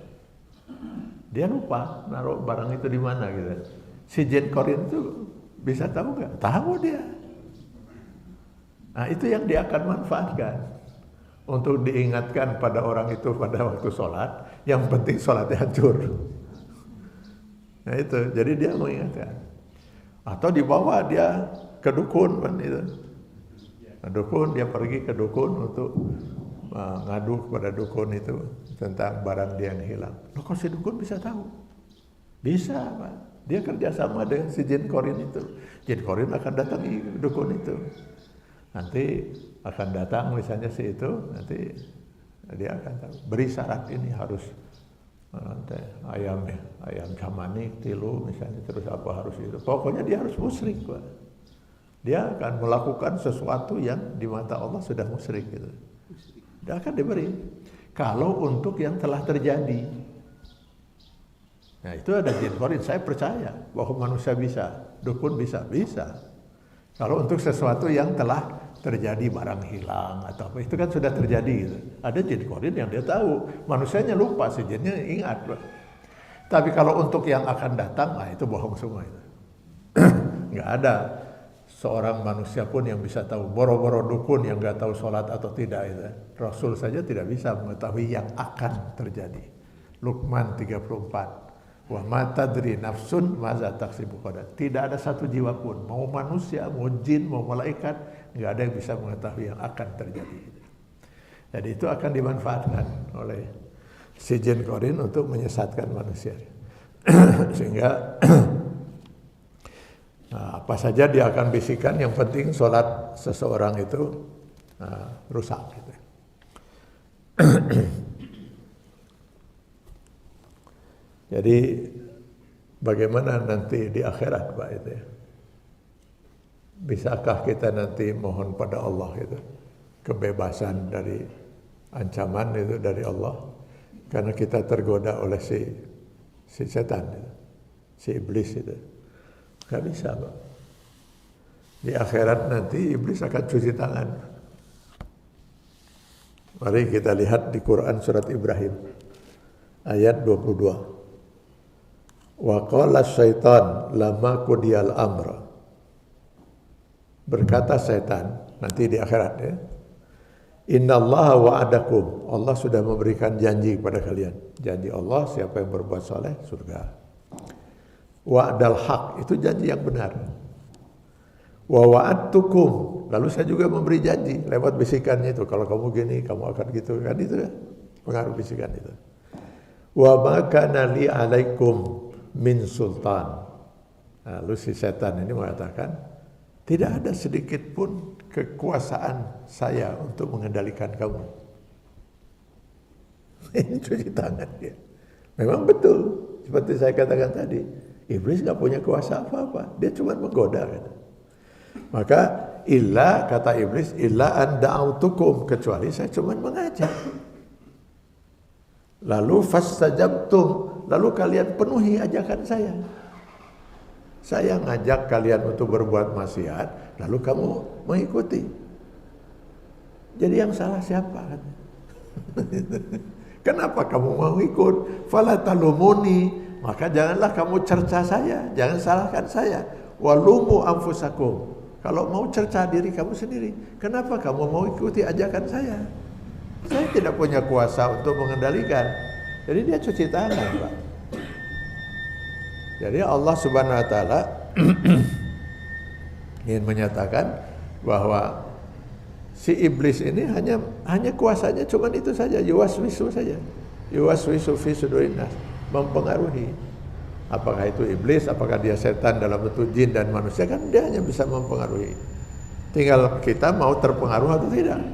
dia lupa naruh barang itu di mana gitu. Si jin korin itu bisa tahu nggak? Tahu dia. Nah itu yang dia akan manfaatkan untuk diingatkan pada orang itu pada waktu sholat. Yang penting sholatnya hancur. Nah itu, jadi dia mengingatkan. Atau dibawa dia ke dukun kan itu. Nah, dukun, dia pergi ke dukun untuk ngadu kepada dukun itu tentang barang dia yang hilang. Loh kok si dukun bisa tahu? Bisa, Pak. Dia kerjasama dengan si jin korin itu. Jin korin akan datangi dukun itu. Nanti akan datang misalnya si itu, nanti dia akan tahu. Beri syarat ini harus ayam jamani, tilu misalnya, terus apa harus itu. Pokoknya dia harus musyrik, Pak. Dia akan melakukan sesuatu yang di mata Allah sudah musyrik gitu. Dia akan diberi. Kalau untuk yang telah terjadi. Nah itu ada jin korin. Saya percaya bahwa manusia bisa, dukun bisa. Kalau untuk sesuatu yang telah terjadi, barang hilang atau apa, itu kan sudah terjadi gitu. Ada jin korin yang dia tahu, manusianya lupa, si jinnya ingat. Tapi kalau untuk yang akan datang, nah itu bohong semua itu. Nggak ada seorang manusia pun yang bisa tahu. Boro-boro dukun yang nggak tahu sholat atau tidak itu. Rasul saja tidak bisa mengetahui yang akan terjadi. Luqman 34. Wa ma tadri nafsun maza taksibu qada. Tidak ada satu jiwa pun, mau manusia, mau jin, mau malaikat, nggak ada yang bisa mengetahui yang akan terjadi. Jadi itu akan dimanfaatkan oleh si jin korin untuk menyesatkan manusia. Sehingga apa saja dia akan bisikan, yang penting sholat seseorang itu rusak gitu. Jadi bagaimana nanti di akhirat, Pak, itu ya? bisakah kita nanti mohon pada Allah itu kebebasan dari ancaman itu dari Allah, karena kita tergoda oleh si setan itu, si iblis itu. Gak bisa, Pak. Di akhirat nanti iblis akan cuci tangan. Mari kita lihat di Quran surat Ibrahim ayat 22. Wa qala syaitan lama qudiyal amra. Berkata setan nanti di akhirat ya. Innallaha wa'adakum. Allah sudah memberikan janji kepada kalian. Janji Allah, siapa yang berbuat saleh surga. Wa'dal haq, itu janji yang benar. Wa wa'adtukum, lalu saya juga memberi janji lewat bisikannya itu, kalau kamu gini, kamu akan gitu, kan itu ya, pengaruh bisikan itu. Wa ma kana li 'alaikum min sultan. Lalu si setan ini mengatakan, tidak ada sedikit pun kekuasaan saya untuk mengendalikan kamu. Ini cuci tangan dia. Memang betul, seperti saya katakan tadi, iblis nggak punya kuasa apa-apa, dia cuma menggoda. Kan? Maka illa, kata iblis, illa an da'autukum, kecuali saya cuma mengajak. Lalu fastajabtum, lalu kalian penuhi ajakan saya. Saya ngajak kalian untuk berbuat maksiat, lalu kamu mengikuti. Jadi yang salah siapa? Kenapa kamu mau ikut? Fala talumuni, maka janganlah kamu cerca saya, jangan salahkan saya. Walumu anfusakum. Kalau mau cerca diri kamu sendiri, kenapa kamu mau ikuti ajakan saya? Saya tidak punya kuasa untuk mengendalikan. Jadi dia cuci tangan, Pak. Jadi Allah Subhanahu wa taala ingin menyatakan bahwa si iblis ini hanya kuasanya cuma itu saja, yuwaswisu saja. Yuwaswisu fi sudurin nas, mempengaruhi. Apakah itu iblis, apakah dia setan dalam bentuk jin dan manusia, kan dia hanya bisa mempengaruhi. Tinggal kita mau terpengaruh atau tidak.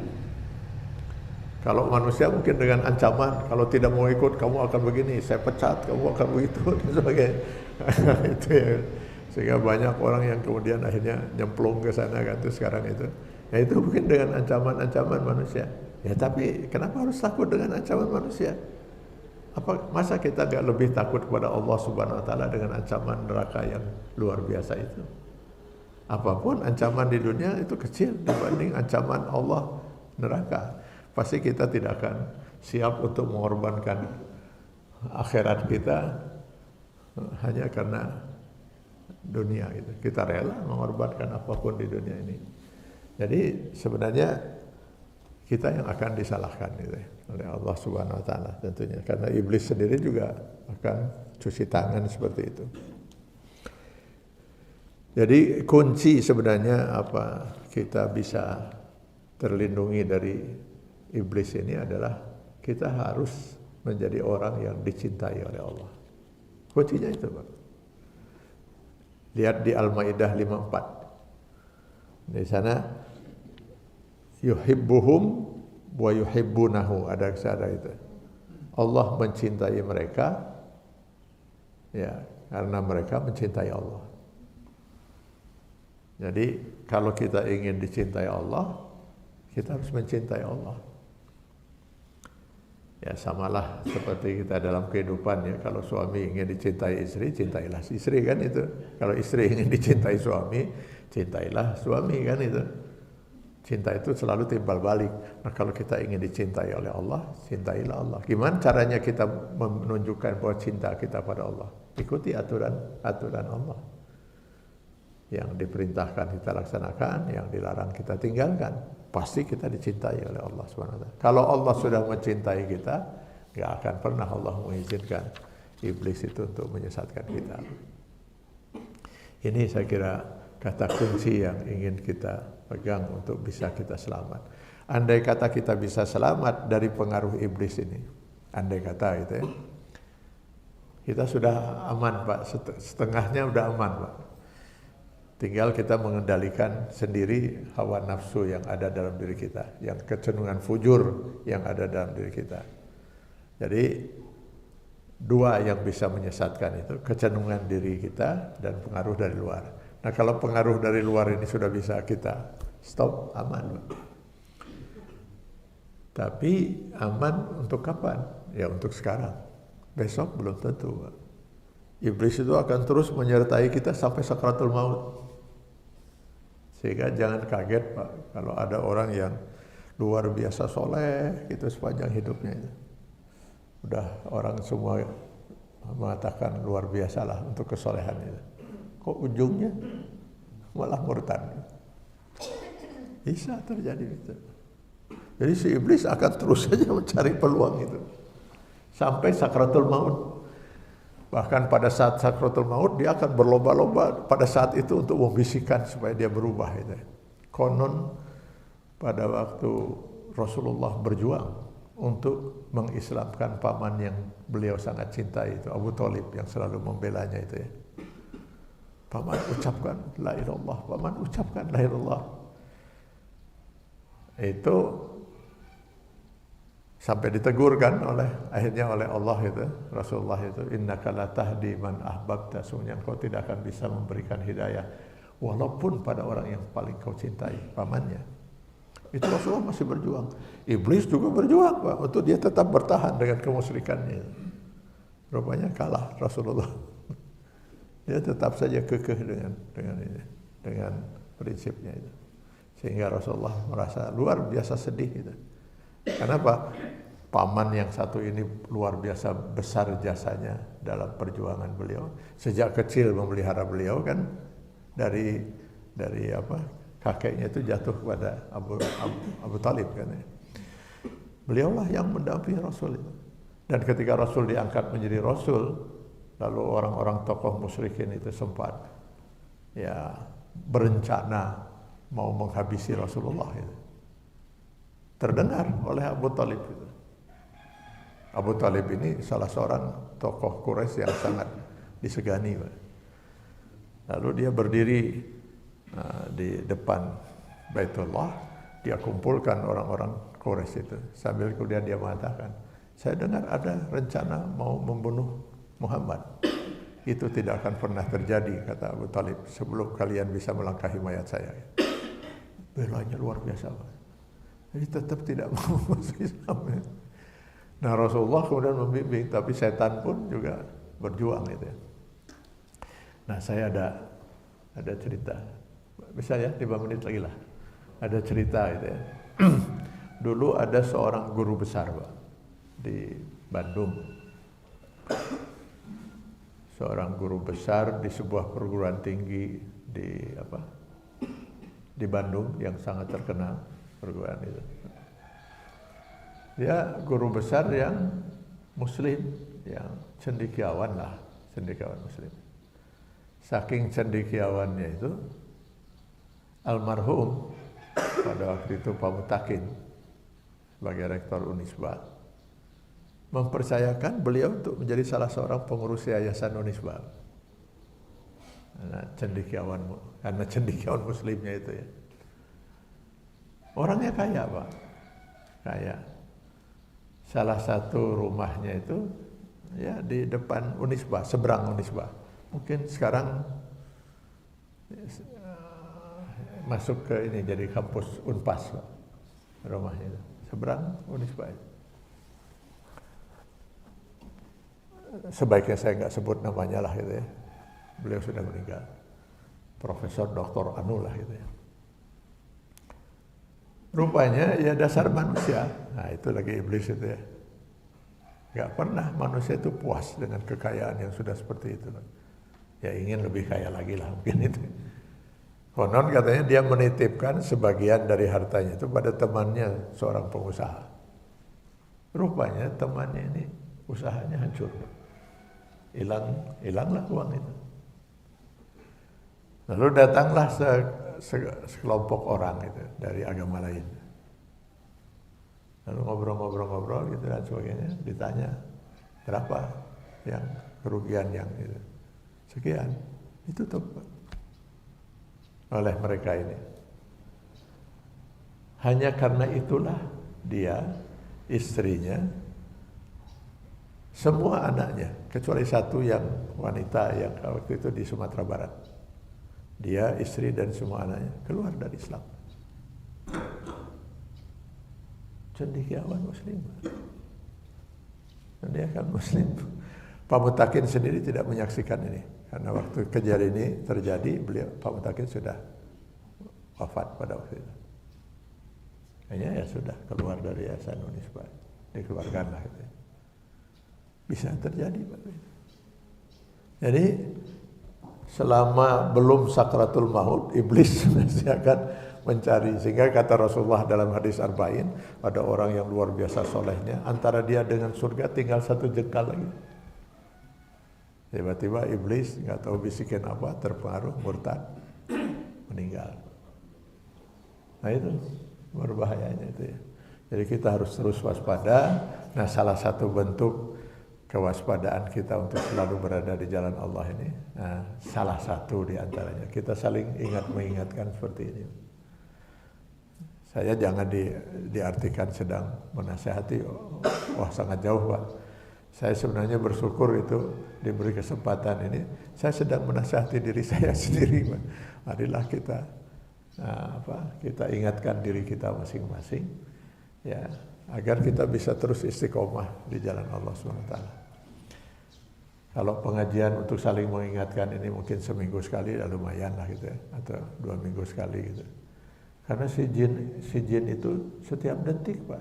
Kalau manusia mungkin dengan ancaman, kalau tidak mau ikut kamu akan begini, saya pecat, kamu akan begitu dan sebagainya. Itu ya. Sehingga banyak orang yang kemudian akhirnya nyemplung ke sana kan itu sekarang itu. Ya itu mungkin dengan ancaman-ancaman manusia. Ya tapi kenapa harus takut dengan ancaman manusia? Apa masa kita gak lebih takut kepada Allah Subhanahu wa taala dengan ancaman neraka yang luar biasa itu? Apapun ancaman di dunia itu kecil dibanding ancaman Allah neraka. Pasti kita tidak akan siap untuk mengorbankan akhirat kita hanya karena dunia itu. Kita rela mengorbankan apapun di dunia ini. Jadi sebenarnya kita yang akan disalahkan gitu, oleh Allah Subhanahu wa taala tentunya, karena iblis sendiri juga akan cuci tangan seperti itu. Jadi kunci sebenarnya apa kita bisa terlindungi dari iblis ini adalah kita harus menjadi orang yang dicintai oleh Allah. Kuncinya itu, Pak. Lihat di Al-Maidah 54. Di sana yuhibbuhum wa yuhibbunahu, ada itu. Allah mencintai mereka ya karena mereka mencintai Allah. Jadi kalau kita ingin dicintai Allah, kita harus mencintai Allah. Ya samalah seperti kita dalam kehidupan ya, kalau suami ingin dicintai istri, cintailah istri kan itu. Kalau istri ingin dicintai suami, cintailah suami kan itu. Cinta itu selalu timbal balik. Nah kalau kita ingin dicintai oleh Allah, cintailah Allah. Gimana caranya kita menunjukkan bahwa cinta kita pada Allah? Ikuti aturan Allah. Yang diperintahkan kita laksanakan, yang dilarang kita tinggalkan. Pasti kita dicintai oleh Allah SWT. Kalau Allah sudah mencintai kita, gak akan pernah Allah mengizinkan iblis itu untuk menyesatkan kita. Ini saya kira kata kunci yang ingin kita pegang untuk bisa kita selamat. Andai kata kita bisa selamat dari pengaruh iblis ini, andai kata gitu ya, kita sudah aman, Pak. Setengahnya udah aman, Pak. Tinggal kita mengendalikan sendiri hawa nafsu yang ada dalam diri kita, yang kecenderungan fujur yang ada dalam diri kita. Jadi dua yang bisa menyesatkan itu, kecenderungan diri kita dan pengaruh dari luar. Nah kalau pengaruh dari luar ini sudah bisa kita stop, aman Pak. Tapi aman untuk kapan? Ya untuk sekarang. Besok belum tentu Pak. Iblis itu akan terus menyertai kita sampai sakratul maut. Sehingga jangan kaget Pak kalau ada orang yang luar biasa soleh gitu sepanjang hidupnya itu. Udah orang semua mengatakan luar biasa lah untuk kesolehan itu. Kok ujungnya malah murtad? Bisa terjadi itu. Jadi si iblis akan terus saja mencari peluang itu sampai sakratul maut. Bahkan pada saat sakratul maut dia akan berlomba-lomba pada saat itu untuk membisikkan supaya dia berubah itu. Konon pada waktu Rasulullah berjuang untuk mengislamkan paman yang beliau sangat cintai itu, Abu Thalib, yang selalu membelanya itu ya. Paman ucapkan la ilaha illallah, paman ucapkan la ilaha illallah. Itu sampai ditegurkan akhirnya oleh Allah itu, Rasulullah itu, innaka la tahdi man ahbabta, sungguhnya engkau tidak akan bisa memberikan hidayah walaupun pada orang yang paling kau cintai, pamannya. Itu Rasulullah masih berjuang. Iblis juga berjuang Pak, untuk dia tetap bertahan dengan kemusyrikannya. Rupanya kalah Rasulullah. Dia tetap saja kekeh dengan prinsipnya itu. Sehingga Rasulullah merasa luar biasa sedih itu. Kenapa? Paman yang satu ini luar biasa besar jasanya dalam perjuangan beliau. Sejak kecil memelihara beliau kan, dari kakeknya itu jatuh kepada Abu Thalib kan ya. Beliaulah yang mendampingi Rasul itu. Dan ketika Rasul diangkat menjadi Rasul, lalu orang-orang tokoh musyrikin itu sempat ya berencana mau menghabisi Rasulullah itu. Terdengar oleh Abu Thalib itu. Abu Thalib ini salah seorang tokoh Quraisy yang sangat disegani Pak. Lalu dia berdiri di depan Baitullah, dia kumpulkan orang-orang Quraisy itu. Sambil kemudian dia mengatakan, saya dengar ada rencana mau membunuh Muhammad. Itu tidak akan pernah terjadi, kata Abu Thalib, sebelum kalian bisa melangkahi mayat saya. Belanya luar biasa Pak. Jadi tetap tidak mau masuk Islam. Nah Rasulullah kemudian membimbing, tapi setan pun juga berjuang itu ya. Nah saya ada cerita. Bisa ya 5 menit lagi lah. Ada cerita itu ya. Dulu ada seorang guru besar Pak di Bandung. Seorang guru besar di sebuah perguruan tinggi di Bandung yang sangat terkenal perguruan itu. Dia guru besar yang Muslim, yang cendekiawan lah, cendekiawan Muslim. Saking cendekiawannya itu, almarhum pada waktu itu Pak Mutakin sebagai rektor Unisba mempercayakan beliau untuk menjadi salah seorang pengurus yayasan Unisba. Karena cendekiawan Muslimnya itu ya. Orangnya kaya Pak, kaya. Salah satu rumahnya itu ya di depan Unisba, seberang Unisba. Mungkin sekarang masuk ke ini jadi kampus Unpas Pak, rumahnya itu. Seberang Unisba itu. Sebaiknya saya nggak sebut namanya lah gitu ya. Beliau sudah meninggal. Profesor Dr. Anu lah gitu ya. Rupanya ya dasar manusia. Nah itu lagi iblis itu ya. Gak pernah manusia itu puas dengan kekayaan yang sudah seperti itu. Ya ingin lebih kaya lagi lah mungkin itu. Konon katanya dia menitipkan sebagian dari hartanya itu pada temannya seorang pengusaha. Rupanya temannya ini usahanya hancur. Hilanglah uang itu. Lalu datanglah sekelompok orang itu dari agama lain. Lalu ngobrol gitu dan sebagainya, ditanya berapa yang kerugian yang itu. Sekian, itu tepat oleh mereka ini. Hanya karena itulah dia, istrinya, semua anaknya, kecuali satu yang wanita yang waktu itu di Sumatera Barat. dia, istri dan semua anaknya keluar dari Islam. Cendekiawan muslim. Dan dia kan muslim. Pak Mutakin sendiri tidak menyaksikan ini. Karena waktu kejadian ini terjadi, Pak Mutakin sudah wafat pada waktu itu. Hanya ya sudah keluar dari Yayasan Unisba, dikeluarkan lah gitu. Bisa terjadi Pak. Jadi selama belum sakratul maut, iblis masih akan mencari. Sehingga kata Rasulullah dalam hadis Arba'in, ada orang yang luar biasa solehnya, antara dia dengan surga tinggal 1 jengkal lagi. Tiba-tiba iblis nggak tahu bisikin apa, terpengaruh, murtad, meninggal. Nah itu berbahayanya itu ya. Jadi kita harus terus waspada. Nah salah satu bentuk kewaspadaan kita untuk selalu berada di jalan Allah ini, nah, salah satu di antaranya kita saling mengingatkan seperti ini. Saya jangan diartikan sedang menasihati, wah sangat jauh Pak. Saya sebenarnya bersyukur itu diberi kesempatan ini. Saya sedang menasihati diri saya sendiri Pak. Marilah kita kita ingatkan diri kita masing-masing ya, agar kita bisa terus istiqomah di jalan Allah SWT. Kalau pengajian untuk saling mengingatkan ini mungkin seminggu sekali ya lumayan lah gitu ya, atau 2 minggu sekali gitu. Karena si jin itu setiap detik Pak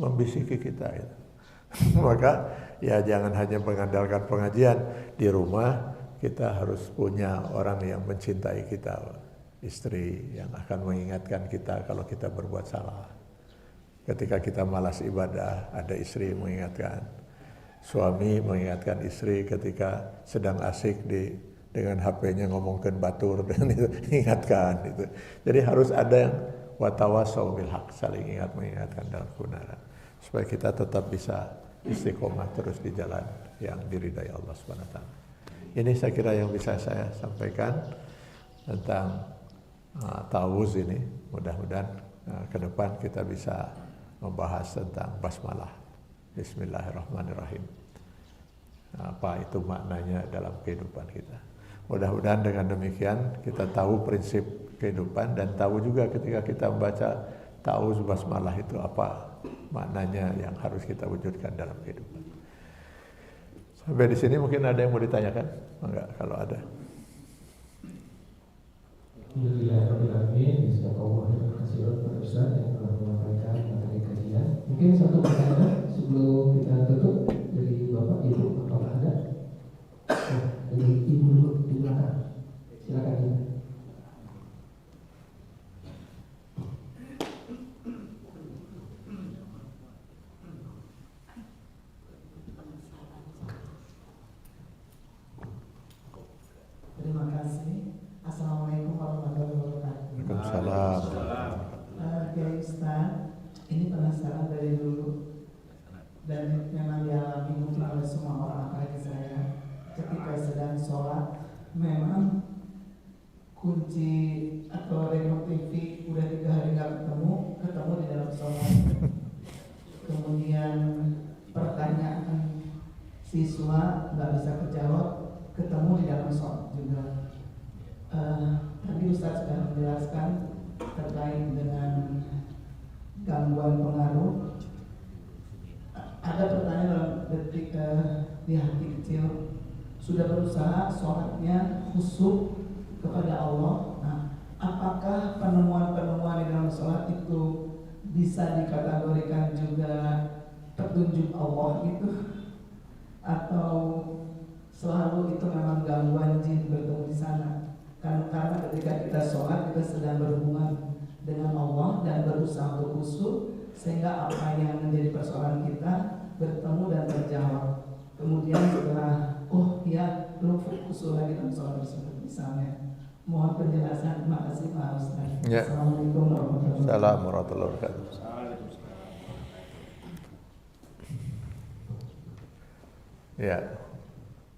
membisiki kita gitu. Maka ya jangan hanya mengandalkan pengajian, di rumah kita harus punya orang yang mencintai kita, istri yang akan mengingatkan kita kalau kita berbuat salah. Ketika kita malas ibadah, ada istri yang mengingatkan. Suami mengingatkan istri ketika sedang asik dengan HP-nya ngomongkan batur, dengan itu ingatkan itu. Jadi harus ada yang watawasau bil haq, saling mengingatkan dalam kebenaran, supaya kita tetap bisa istiqomah terus di jalan yang diridai Allah SWT. Ini saya kira yang bisa saya sampaikan tentang ta'awuz ini. Mudah-mudahan ke depan kita bisa membahas tentang basmalah. Bismillahirrahmanirrahim. Apa itu maknanya dalam kehidupan kita. Mudah-mudahan dengan demikian kita tahu prinsip kehidupan dan tahu juga ketika kita membaca ta'awuz basmalah itu apa maknanya yang harus kita wujudkan dalam kehidupan. Sampai di sini mungkin ada yang mau ditanyakan? Enggak, kalau ada. Alhamdulillahirrahmanirrahim. Terima kasih kepada Ustaz yang telah menyampaikan materi kajian. Mungkin satu pertanyaan sebelum kita tutup dari Bapak Ibu, apakah ada? Dari Ibu dulu di belakang. Silakan Ibu. Terima kasih. Assalamualaikum warahmatullahi wabarakatuh. Waalaikumsalam. Kiai Ustaz, ini penasaran dari dulu dan memang dialami mungkin oleh semua orang apalagi saya ketika sedang sholat, memang kunci atau remote TV udah 3 hari nggak ketemu di dalam sholat. Kemudian pertanyaan siswa nggak bisa kejawab, ketemu di dalam sholat juga. Tadi Ustaz sudah menjelaskan terkait dengan gangguan pengaruh. Ada pertanyaan dalam detik di hati kecil, sudah berusaha sholatnya khusyuk kepada Allah. Nah, apakah penemuan-penemuan di dalam sholat itu bisa dikategorikan juga petunjuk Allah itu, atau selalu itu memang gangguan jin bertemu di sana? Karena ketika kita sholat, kita sedang berhubungan dengan Allah dan berusaha untuk khusyuk, sehingga apa yang menjadi persoalan kita bertemu dan terjawab. Kemudian setelah ya belum khusyuk lagi dalam sholat tersebut misalnya. Mohon penjelasan. Terima kasih Pak Ustaz. Ya. Assalamualaikum warahmatullahi wabarakatuh. Assalamualaikum warahmatullahi wabarakatuh.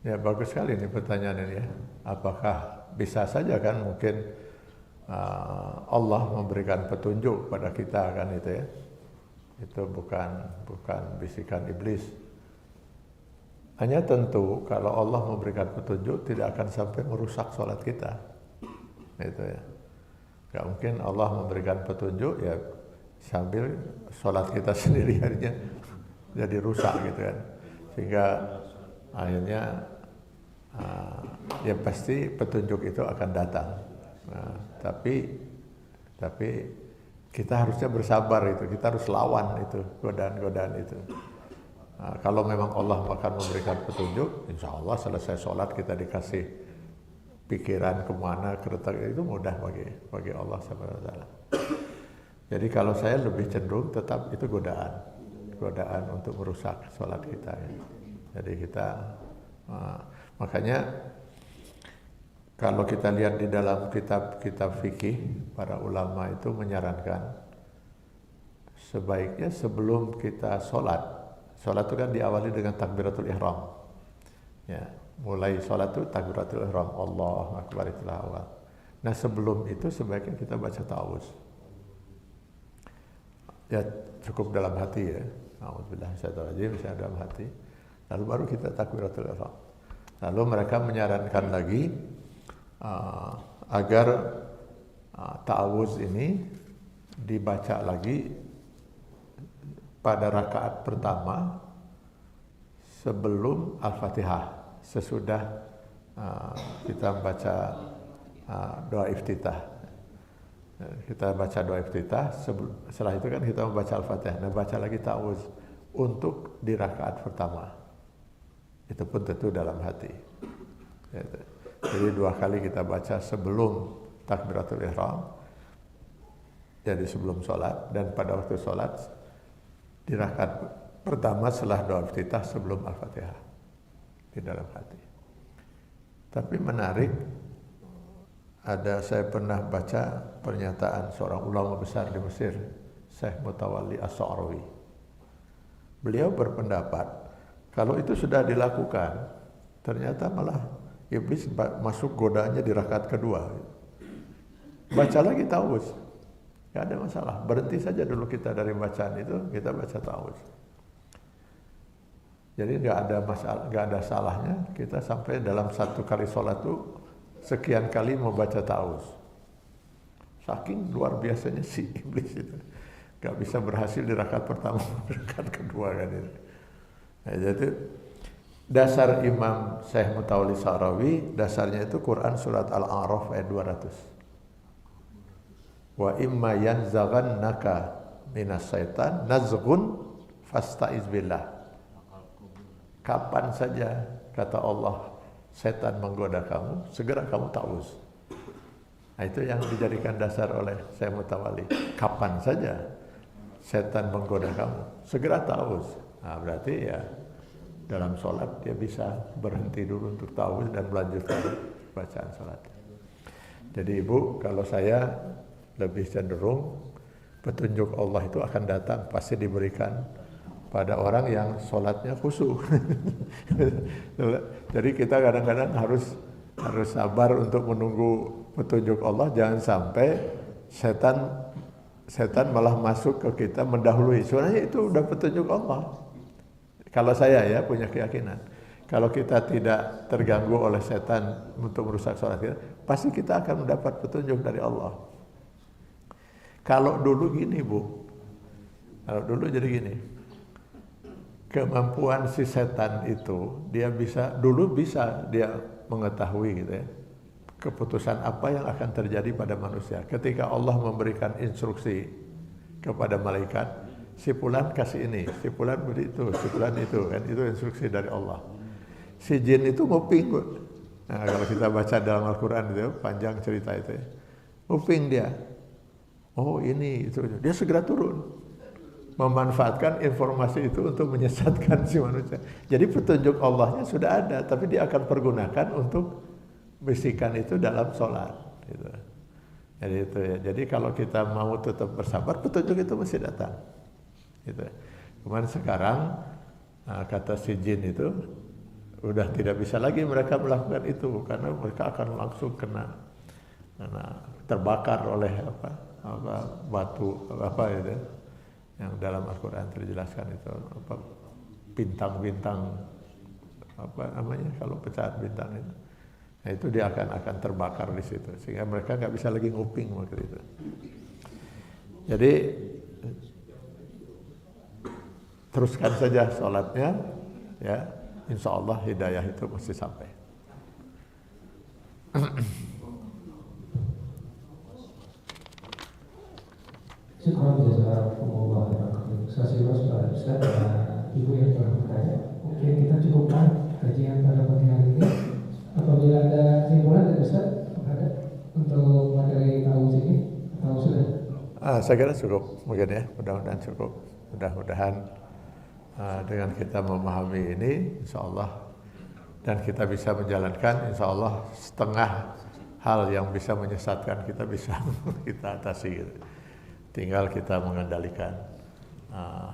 Ya bagus sekali ini pertanyaan ini ya. Apakah bisa saja kan mungkin Allah memberikan petunjuk pada kita kan itu ya. Itu bukan bisikan iblis. Hanya tentu kalau Allah memberikan petunjuk tidak akan sampai merusak sholat kita. Itu ya. Gak mungkin Allah memberikan petunjuk ya sambil sholat kita sendiri harinya jadi rusak gitu kan. Sehingga akhirnya ya pasti petunjuk itu akan datang. Nah, tapi kita harusnya bersabar itu, kita harus lawan itu godaan-godaan itu. Nah, kalau memang Allah akan memberikan petunjuk, insya Allah selesai sholat kita dikasih pikiran kemana itu mudah bagi Allah Subhanahu wa Ta'ala. Jadi kalau saya lebih cenderung tetap itu godaan untuk merusak sholat kita. Ya. Jadi kita makanya kalau kita lihat di dalam kitab-kitab fikih, para ulama itu menyarankan sebaiknya sebelum kita sholat itu kan diawali dengan takbiratul ihram. Ya, mulai sholat itu takbiratul ihram, Allahu Akbar, itulah awal. Nah sebelum itu sebaiknya kita baca ta'awuz. Ya cukup dalam hati ya. A'udzubillahi minasyaitonir rajim, bisa dalam hati. Lalu baru kita takbiratul ihram. Lalu mereka menyarankan lagi agar ta'awuz ini dibaca lagi pada rakaat pertama sebelum Al-Fatihah, sesudah kita baca doa iftitah. Kita baca doa iftitah, setelah itu kan kita membaca Al-Fatihah. Nah, baca lagi ta'awuz untuk di rakaat pertama. Itu pun tentu dalam hati. Jadi 2 kali kita baca sebelum takbiratul ihram, jadi sebelum sholat, dan pada waktu sholat di rakaat pertama setelah doa iftitah sebelum Al-Fatihah di dalam hati. Tapi menarik, saya pernah baca pernyataan seorang ulama besar di Mesir, Syekh Mutawalli As-Sa'rawi. Beliau berpendapat kalau itu sudah dilakukan, ternyata malah iblis masuk godaannya di rakaat kedua. Baca lagi ta'awuz, gak ada masalah. Berhenti saja dulu kita dari bacaan itu, kita baca ta'awuz. Jadi gak ada masalah, gak ada salahnya kita sampai dalam 1 kali sholat itu sekian kali membaca ta'awuz. Saking luar biasanya si iblis itu, gak bisa berhasil di rakaat pertama, rakaat kedua kan itu. Nah, jadi dasar Imam Syekh Mutawalli Sa'rawi, dasarnya itu Quran surat Al-A'raf ayat 200. Wa imma yanzaghannaka minas syaitan nazghun fasta'iz billah. Kapan saja kata Allah setan menggoda kamu, segera kamu ta'awuz. Nah, itu yang dijadikan dasar oleh Syekh Mutawalli. Kapan saja setan menggoda kamu, segera ta'awuz. Nah, berarti ya dalam sholat dia bisa berhenti dulu untuk ta'awuz dan melanjutkan bacaan sholat. Jadi Ibu, kalau saya lebih cenderung petunjuk Allah itu akan datang, pasti diberikan pada orang yang sholatnya khusyuk. Jadi kita kadang-kadang harus sabar untuk menunggu petunjuk Allah, jangan sampai setan malah masuk ke kita mendahului. Sebenarnya itu udah petunjuk Allah. Kalau saya ya punya keyakinan, kalau kita tidak terganggu oleh setan untuk merusak sholat kita, pasti kita akan mendapat petunjuk dari Allah. Kalau dulu gini Bu, kalau dulu jadi gini, kemampuan si setan itu dia bisa dia mengetahui gitu ya, keputusan apa yang akan terjadi pada manusia. Ketika Allah memberikan instruksi kepada malaikat, si fulan kasih ini, si fulan beri itu, si fulan itu, kan itu instruksi dari Allah. Si jin itu nguping. Nah, kalau kita baca dalam Al-Quran itu panjang cerita itu ya. Nguping dia. Oh ini itu, dia segera turun memanfaatkan informasi itu untuk menyesatkan si manusia. Jadi petunjuk Allahnya sudah ada, tapi dia akan pergunakan untuk bisikan itu dalam sholat. Gitu. Jadi itu ya. Jadi kalau kita mau tetap bersabar, petunjuk itu mesti datang. Gitu. Kemudian sekarang kata si jin itu udah tidak bisa lagi mereka melakukan itu karena mereka akan langsung kena terbakar oleh batu itu yang dalam Al-Quran terjelaskan itu bintang-bintang kalau pecahan bintang itu. Nah itu dia akan terbakar di situ, sehingga mereka nggak bisa lagi nguping waktu itu. Jadi teruskan saja sholatnya, ya, insya Allah hidayah itu mesti sampai. Syukur jazakumullah khairan. Terima kasih kepada Ustaz dan Ibu yang telah bertanya. Mungkin kita cukupkan kajian pada pagi hari ini. Apabila ada kesimpulan dari Ustaz untuk materi tahu ini atau sudah? Saya kira cukup mungkin ya, mudah-mudahan cukup. Mudah-mudahan dengan kita memahami ini, insya Allah, dan kita bisa menjalankan, insya Allah setengah hal yang bisa menyesatkan kita bisa kita atasi gitu. Tinggal kita mengendalikan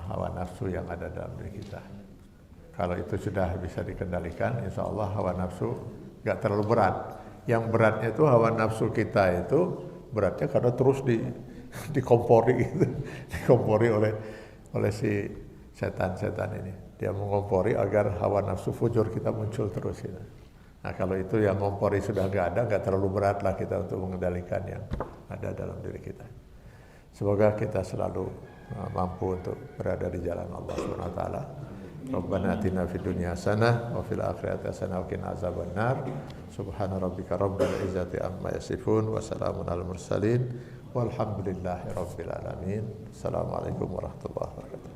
hawa nafsu yang ada dalam diri kita. Kalau itu sudah bisa dikendalikan, insya Allah hawa nafsu nggak terlalu berat. Yang beratnya itu hawa nafsu kita itu beratnya karena terus dikompori gitu, dikompori oleh si setan-setan ini. Dia mengompori agar hawa nafsu fujur kita muncul terus gitu. Nah kalau itu yang ngompori sudah nggak ada, nggak terlalu berat lah kita untuk mengendalikan yang ada dalam diri kita. Semoga kita selalu mampu untuk berada di jalan Allah Subhanahu wa taala. Rabbana atina fid dunya hasanah wa fil akhirati hasanah wa qina azabannar. Subhana rabbika rabbil izzati amma yasifun wa salamun alal mursalin walhamdulillahi rabbil alamin. Assalamualaikum warahmatullahi wabarakatuh.